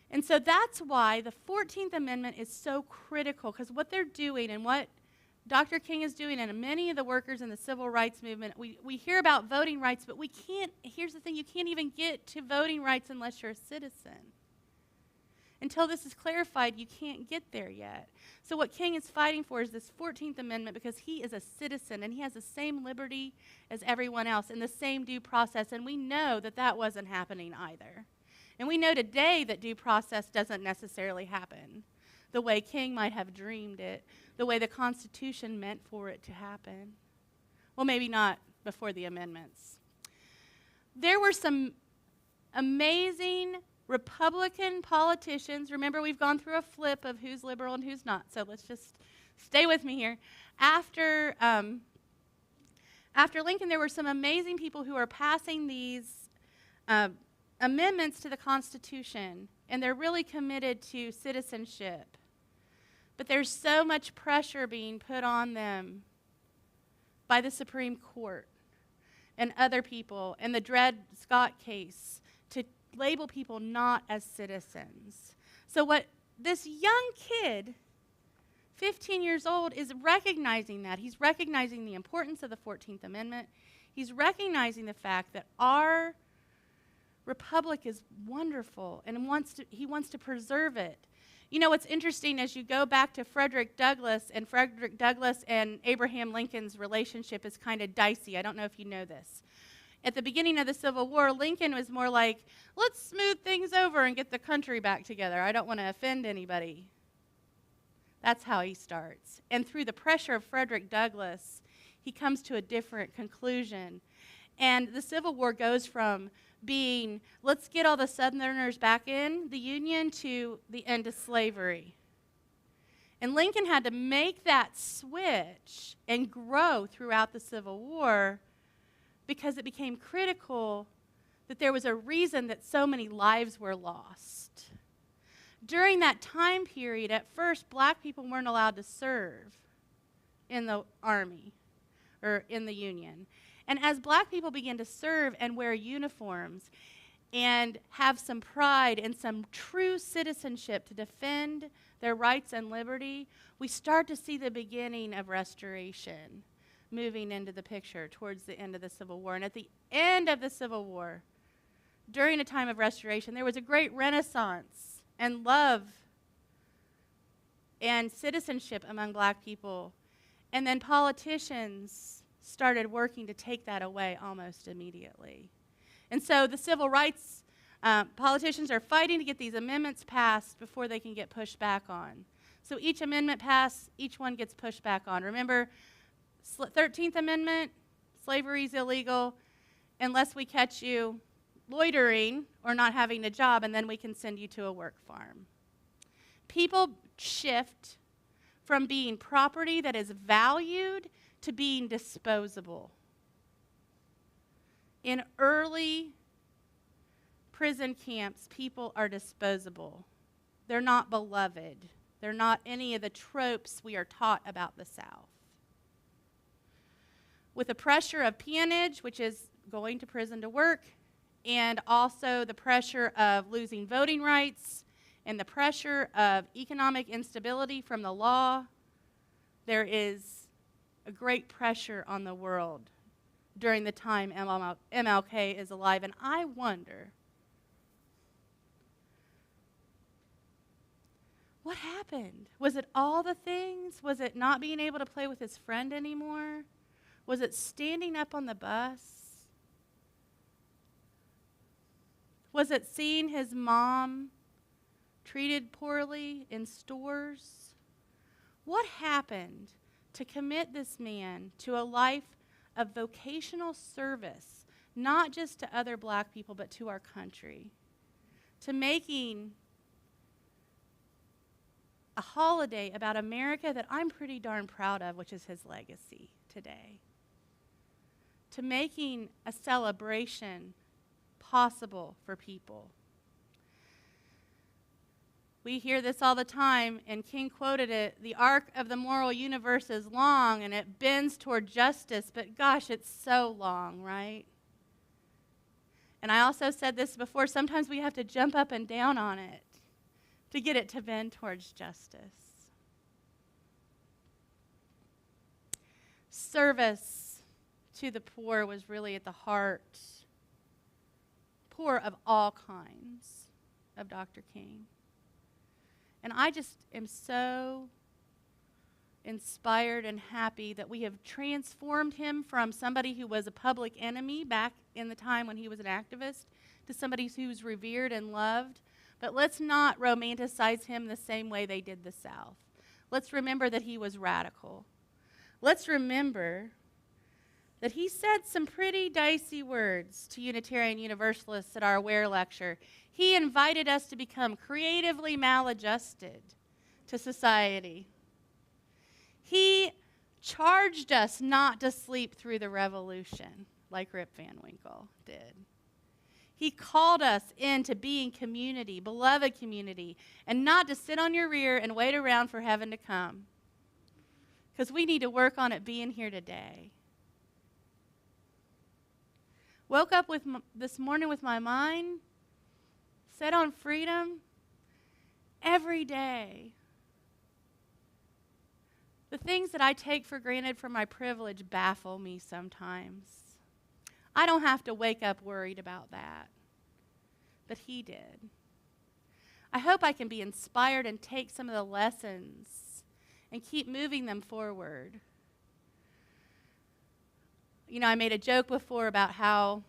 And so that's why the 14th Amendment is so critical, because what they're doing and what Dr. King is doing and many of the workers in the civil rights movement, we hear about voting rights, but we can't, here's the thing, you can't even get to voting rights unless you're a citizen. Until this is clarified, you can't get there yet. So what King is fighting for is this 14th Amendment, because he is a citizen and he has the same liberty as everyone else and the same due process, and we know that that wasn't happening either. And we know today that due process doesn't necessarily happen the way King might have dreamed it, the way the Constitution meant for it to happen. Well, maybe not before the amendments. There were some amazing Republican politicians. Remember, we've gone through a flip of who's liberal and who's not, so let's just stay with me here. After Lincoln, there were some amazing people who are passing these amendments to the Constitution, and they're really committed to citizenship. But there's so much pressure being put on them by the Supreme Court and other people, and the Dred Scott case, to label people not as citizens. So what this young kid, 15 years old, is recognizing that. He's recognizing the importance of the 14th Amendment. He's recognizing the fact that our republic is wonderful, and he wants to preserve it. You know, what's interesting as you go back to Frederick Douglass and Abraham Lincoln's relationship is kind of dicey. I don't know if you know this. At the beginning of the Civil War, Lincoln was more like, let's smooth things over and get the country back together. I don't want to offend anybody. That's how he starts. And through the pressure of Frederick Douglass, he comes to a different conclusion. And the Civil War goes from being, let's get all the Southerners back in the Union, to the end of slavery. And Lincoln had to make that switch and grow throughout the Civil War, because it became critical that there was a reason that so many lives were lost. During that time period, at first, black people weren't allowed to serve in the Army or in the Union. And as black people began to serve and wear uniforms and have some pride and some true citizenship to defend their rights and liberty, we start to see the beginning of restoration moving into the picture towards the end of the Civil War. And at the end of the Civil War, during a time of restoration, there was a great renaissance and love and citizenship among black people. And then politicians started working to take that away almost immediately. And so the civil rights politicians are fighting to get these amendments passed before they can get pushed back on. So each amendment passed, each one gets pushed back on. Remember, 13th Amendment, slavery is illegal unless we catch you loitering or not having a job, and then we can send you to a work farm. People shift from being property that is valued to being disposable. In early prison camps, people are disposable. They're not beloved. They're not any of the tropes we are taught about the South. With the pressure of peonage, which is going to prison to work, and also the pressure of losing voting rights, and the pressure of economic instability from the law, there is a great pressure on the world during the time MLK is alive. And I wonder, what happened? Was it all the things? Was it not being able to play with his friend anymore? Was it standing up on the bus? Was it seeing his mom treated poorly in stores? What happened to commit this man to a life of vocational service, not just to other black people, but to our country? To making a holiday about America that I'm pretty darn proud of, which is his legacy today. To making a celebration possible for people. We hear this all the time, and King quoted it, the arc of the moral universe is long and it bends toward justice, but gosh, it's so long, right? And I also said this before, sometimes we have to jump up and down on it to get it to bend towards justice. Service to the poor was really at the heart, poor of all kinds, of Dr. King. And I just am so inspired and happy that we have transformed him from somebody who was a public enemy back in the time when he was an activist to somebody who's revered and loved. But let's not romanticize him the same way they did the South. Let's remember that he was radical. Let's remember that he said some pretty dicey words to Unitarian Universalists at our Aware lecture. He invited us to become creatively maladjusted to society. He charged us not to sleep through the revolution like Rip Van Winkle did. He called us into being community, beloved community, and not to sit on your rear and wait around for heaven to come. Because we need to work on it being here today. Woke up this morning with my mind set on freedom every day. The things that I take for granted from my privilege baffle me sometimes. I don't have to wake up worried about that, but he did. I hope I can be inspired and take some of the lessons and keep moving them forward. You know, I made a joke before about how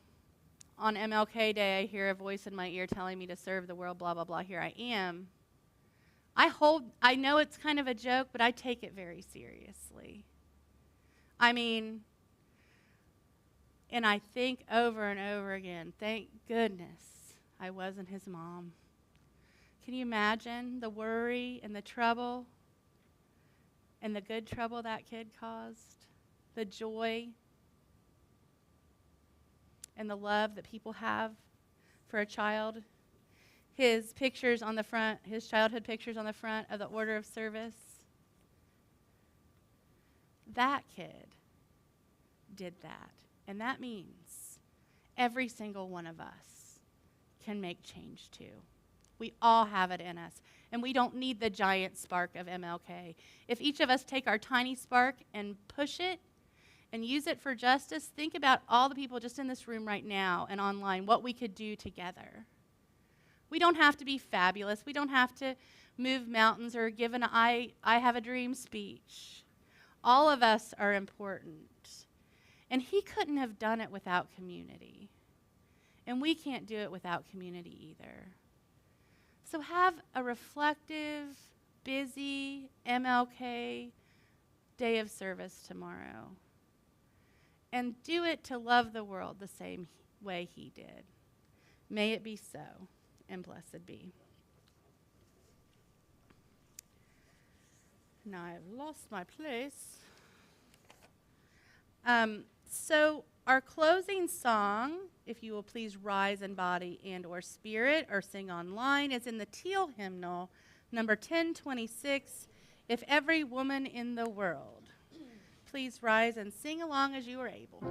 on MLK Day I hear a voice in my ear telling me to serve the world, blah, blah, blah. Here I am. I know it's kind of a joke, but I take it very seriously. I mean, and I think over and over again, thank goodness I wasn't his mom. Can you imagine the worry and the trouble and the good trouble that kid caused? The joy and the love that people have for a child. His pictures on the front, his childhood pictures on the front of the order of service. That kid did that. And that means every single one of us can make change too. We all have it in us. And we don't need the giant spark of MLK. If each of us take our tiny spark and push it and use it for justice, think about all the people just in this room right now and online, what we could do together. We don't have to be fabulous. We don't have to move mountains or give an I have a dream speech. All of us are important. And he couldn't have done it without community. And we can't do it without community either. So have a reflective, busy MLK day of service tomorrow. And do it to love the world the same way he did. May it be so, and blessed be. Now I've lost my place. So our closing song, if you will please rise in body and or spirit or sing online, is in the Teal hymnal, number 1026, If Every Woman in the World. Please rise and sing along as you are able.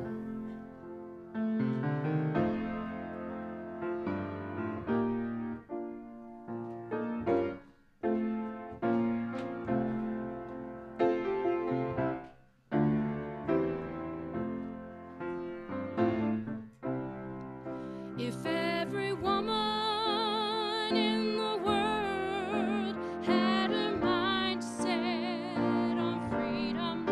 If every woman in the world had her mind set on freedom,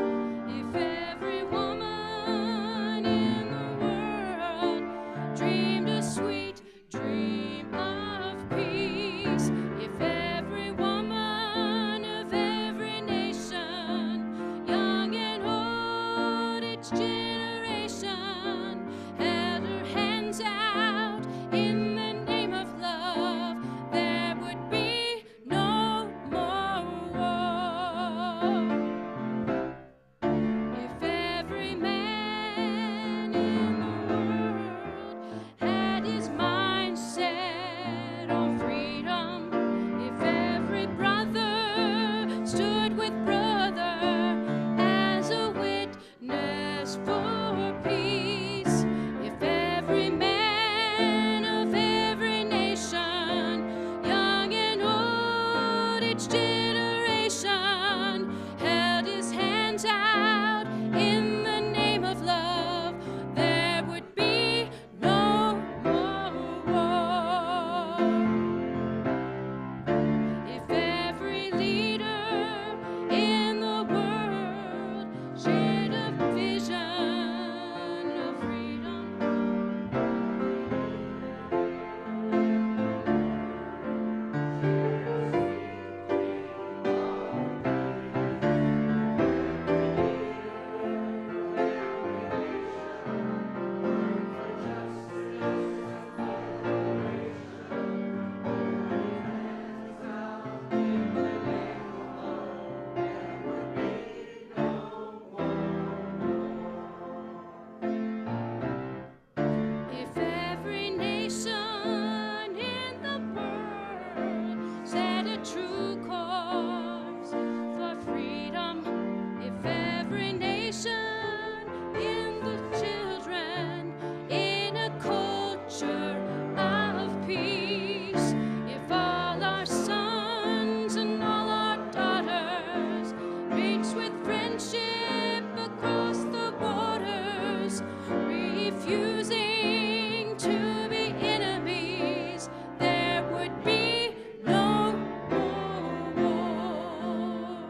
if every woman each generation held his hands out in the name of love, there would be no more war. If every leader in the world shared a vision of freedom, if every nation in the world set a true course for freedom, if every nation in the children in a culture of peace, if all our sons and all our daughters reach with friendship across the borders, refusing to be enemies, there would be no more war.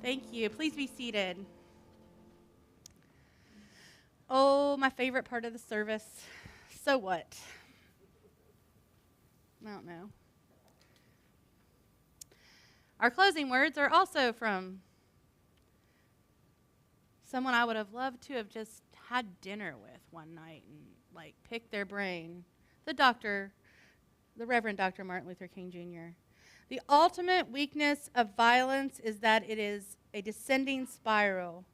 Thank you. Please be seated. Oh, my favorite part of the service. So what? I don't know. Our closing words are also from someone I would have loved to have just had dinner with one night and like pick their brain. The Reverend Dr. Martin Luther King Jr. The ultimate weakness of violence is that it is a descending spiral,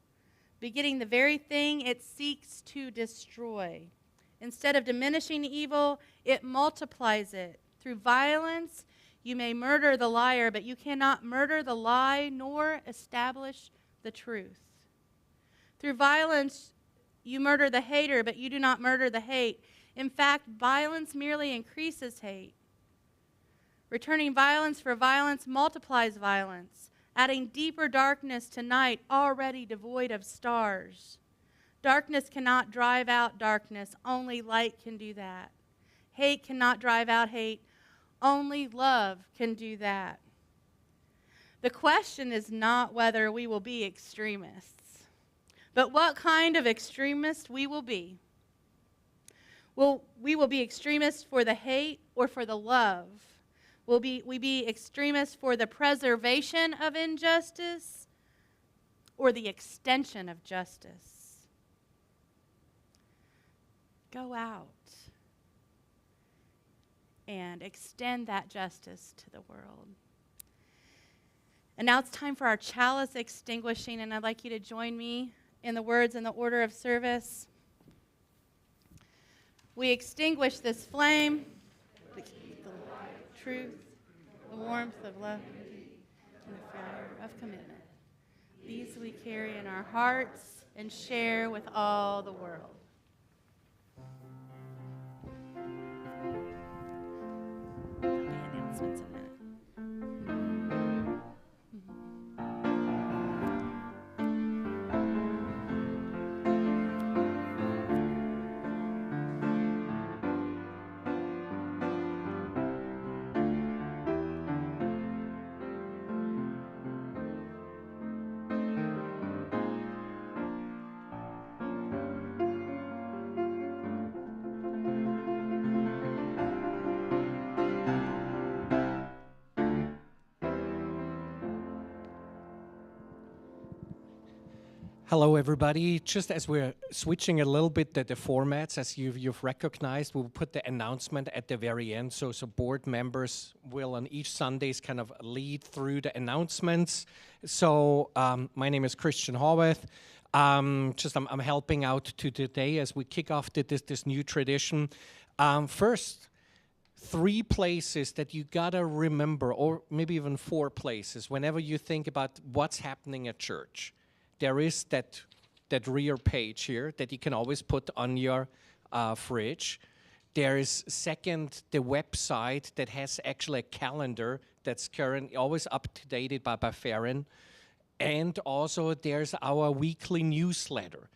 begetting the very thing it seeks to destroy. Instead of diminishing evil, it multiplies it. Through violence, you may murder the liar, but you cannot murder the lie nor establish the truth. Through violence, you murder the hater, but you do not murder the hate. In fact, violence merely increases hate. Returning violence for violence multiplies violence, adding deeper darkness to night already devoid of stars. Darkness cannot drive out darkness. Only light can do that. Hate cannot drive out hate. Only love can do that. The question is not whether we will be extremists, but what kind of extremist we will be. We will be extremists for the hate or for the love? Will we be extremists for the preservation of injustice or the extension of justice? Go out and extend that justice to the world. And now it's time for our chalice extinguishing, and I'd like you to join me in the words in the order of service. We extinguish this flame, the truth, the warmth of love, and the fire of commitment. These we carry in our hearts and share with all the world. There'll be announcements in a minute. Hello, everybody. Just as we're switching a little bit the formats, as you've recognized, we'll put the announcement at the very end. So board members will on each Sundays kind of lead through the announcements. So my name is Christian Horvath. I'm helping out today as we kick off this new tradition. First, 3 places that you gotta remember, or maybe even 4 places, whenever you think about what's happening at church. There is that rear page here that you can always put on your fridge. There is second the website that has actually a calendar that's currently always up to date by Farron. And also there's our weekly newsletter.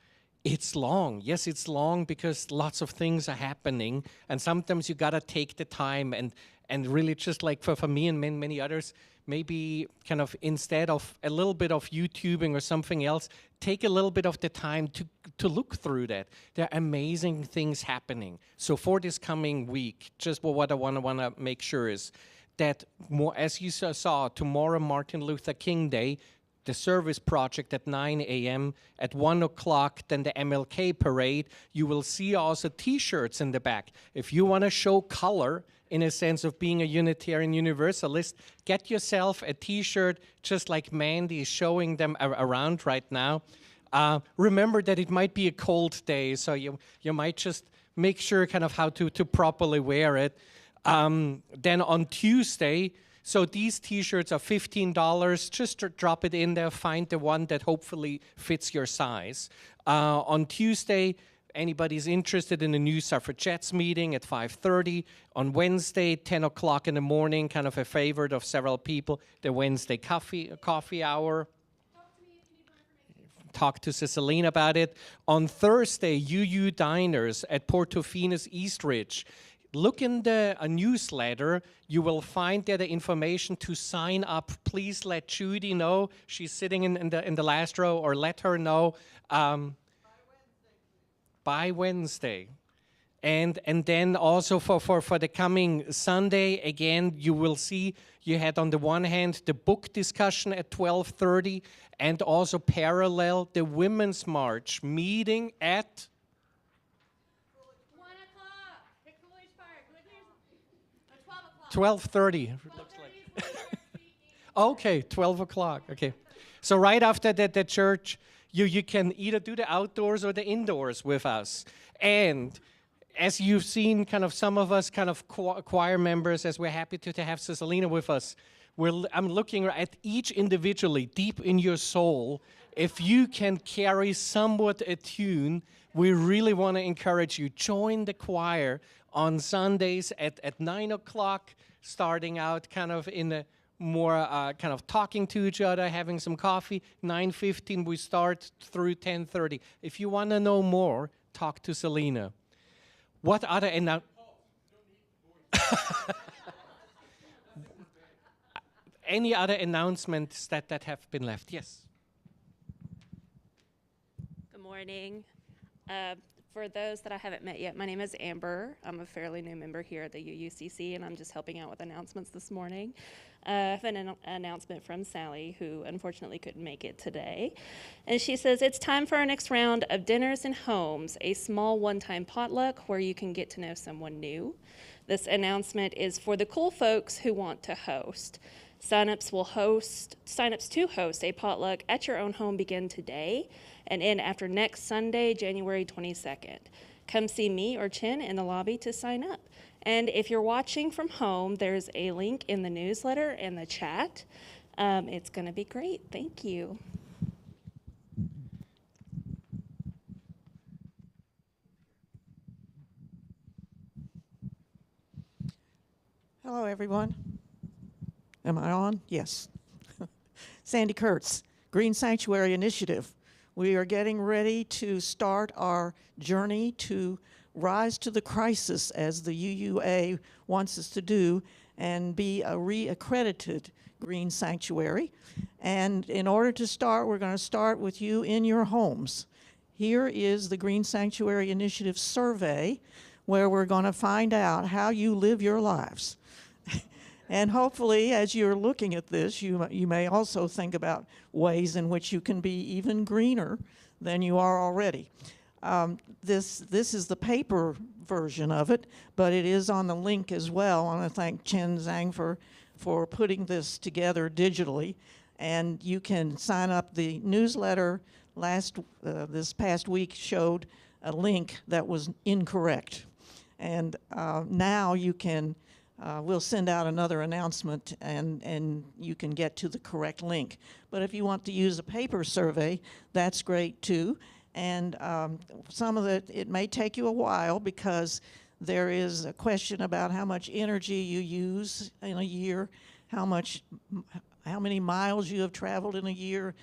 It's long. Yes, it's long because lots of things are happening. And sometimes you gotta take the time and really just like for me and many others, maybe kind of instead of a little bit of YouTubing or something else, take a little bit of the time to look through that. There are amazing things happening. So for this coming week, just what I wanna make sure is that more, as you saw, tomorrow Martin Luther King Day, the Service Project at 9 a.m. At 1 o'clock, then the MLK Parade. You will see also T-shirts in the back. If you want to show color in a sense of being a Unitarian Universalist, get yourself a T-shirt just like Mandy is showing them around right now. Remember that it might be a cold day, so you might just make sure kind of how to properly wear it. Then on Tuesday, so these T-shirts are $15. Just drop it in there. Find the one that hopefully fits your size. On Tuesday, anybody's interested in the new suffragettes meeting at 5:30. On Wednesday, 10 o'clock in the morning, kind of a favorite of several people, the Wednesday coffee hour. Talk to Cicilline about it. On Thursday, UU Diners at Portofino's East Ridge. Look in the newsletter. You will find there the information to sign up. Please let Judy know. She's sitting in the last row, or let her know by Wednesday. And then also for the coming Sunday, again, you will see you had on the one hand the book discussion at 12:30, and also parallel the Women's March meeting at 12:30. Okay, 12 o'clock. Okay. So right after the church, you can either do the outdoors or the indoors with us. And as you've seen, kind of some of us kind of choir members, as we're happy to have Cicilline with us, I'm looking at each individually, deep in your soul. If you can carry somewhat a tune, we really want to encourage you. Join the choir on Sundays at 9 o'clock, starting out kind of in a more kind of talking to each other, having some coffee. 9:15 we start through 10:30. If you want to know more, talk to Selena. What other any other announcements that have been left? Yes. Good morning. For those that I haven't met yet, my name is Amber. I'm a fairly new member here at the UUCC, and I'm just helping out with announcements this morning. I have an announcement from Sally, who unfortunately couldn't make it today. And she says, it's time for our next round of Dinners and Homes, a small one-time potluck where you can get to know someone new. This announcement is for the cool folks who want to host. Signups to host a potluck at your own home begin today and end after next Sunday, January 22nd. Come see me or Chen in the lobby to sign up. And if you're watching from home, there's a link in the newsletter and the chat. It's going to be great. Thank you. Hello, everyone. Am I on? Yes. Sandy Kurtz, Green Sanctuary Initiative. We are getting ready to start our journey to rise to the crisis, as the UUA wants us to do, and be a re-accredited Green Sanctuary. And in order to start, we're going to start with you in your homes. Here is the Green Sanctuary Initiative survey, where we're going to find out how you live your lives. And hopefully, as you're looking at this, you may also think about ways in which you can be even greener than you are already. This is the paper version of it, but it is on the link as well. I want to thank Chen Zhang for putting this together digitally. And you can sign up. The newsletter this past week showed a link that was incorrect. And now you can we'll send out another announcement, and you can get to the correct link. But if you want to use a paper survey, that's great too. And some of it may take you a while because there is a question about how much energy you use in a year, how many miles you have traveled in a year.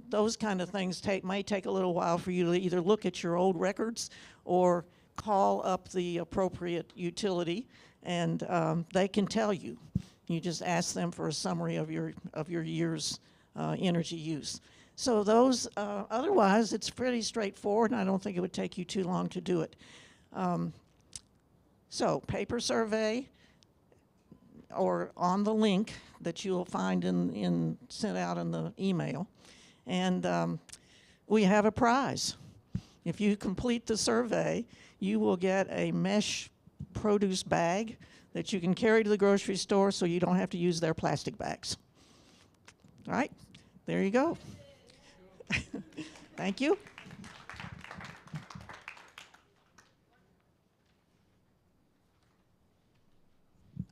Those kind of things may take a little while for you to either look at your old records or call up the appropriate utility, and they can tell you. You just ask them for a summary of your year's energy use. So those, otherwise, it's pretty straightforward, and I don't think it would take you too long to do it. So paper survey, or on the link that you'll find sent out in the email. And we have a prize. If you complete the survey, you will get a mesh produce bag that you can carry to the grocery store so you don't have to use their plastic bags. All right, there you go. Thank you.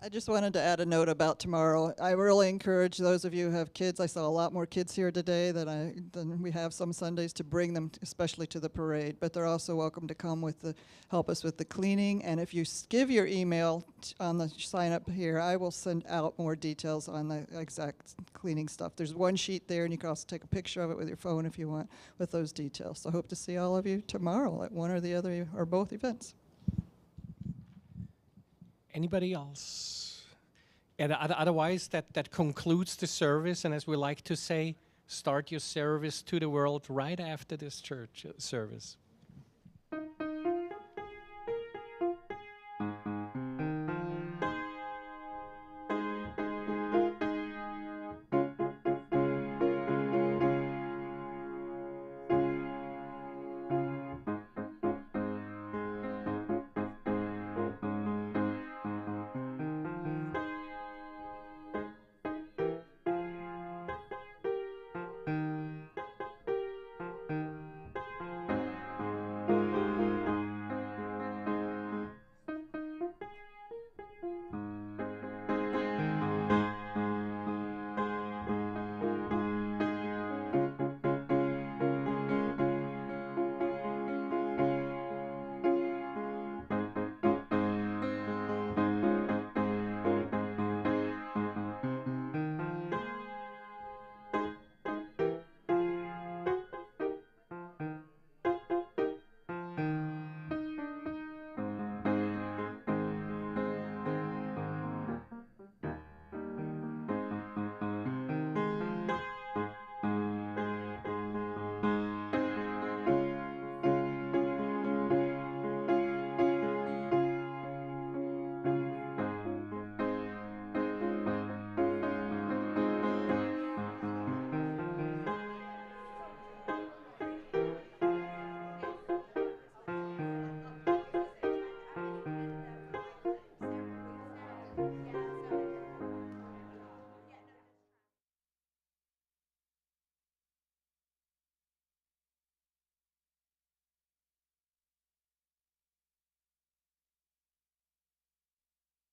I just wanted to add a note about tomorrow. I really encourage those of you who have kids. I saw a lot more kids here today than we have some Sundays, to bring them, especially to the parade. But they're also welcome to come help us with the cleaning. And if you give your email on the sign up here, I will send out more details on the exact cleaning stuff. There's one sheet there, and you can also take a picture of it with your phone if you want, with those details. So I hope to see all of you tomorrow at one or the other or both events. Anybody else? And otherwise, that concludes the service. And as we like to say, start your service to the world right after this church service.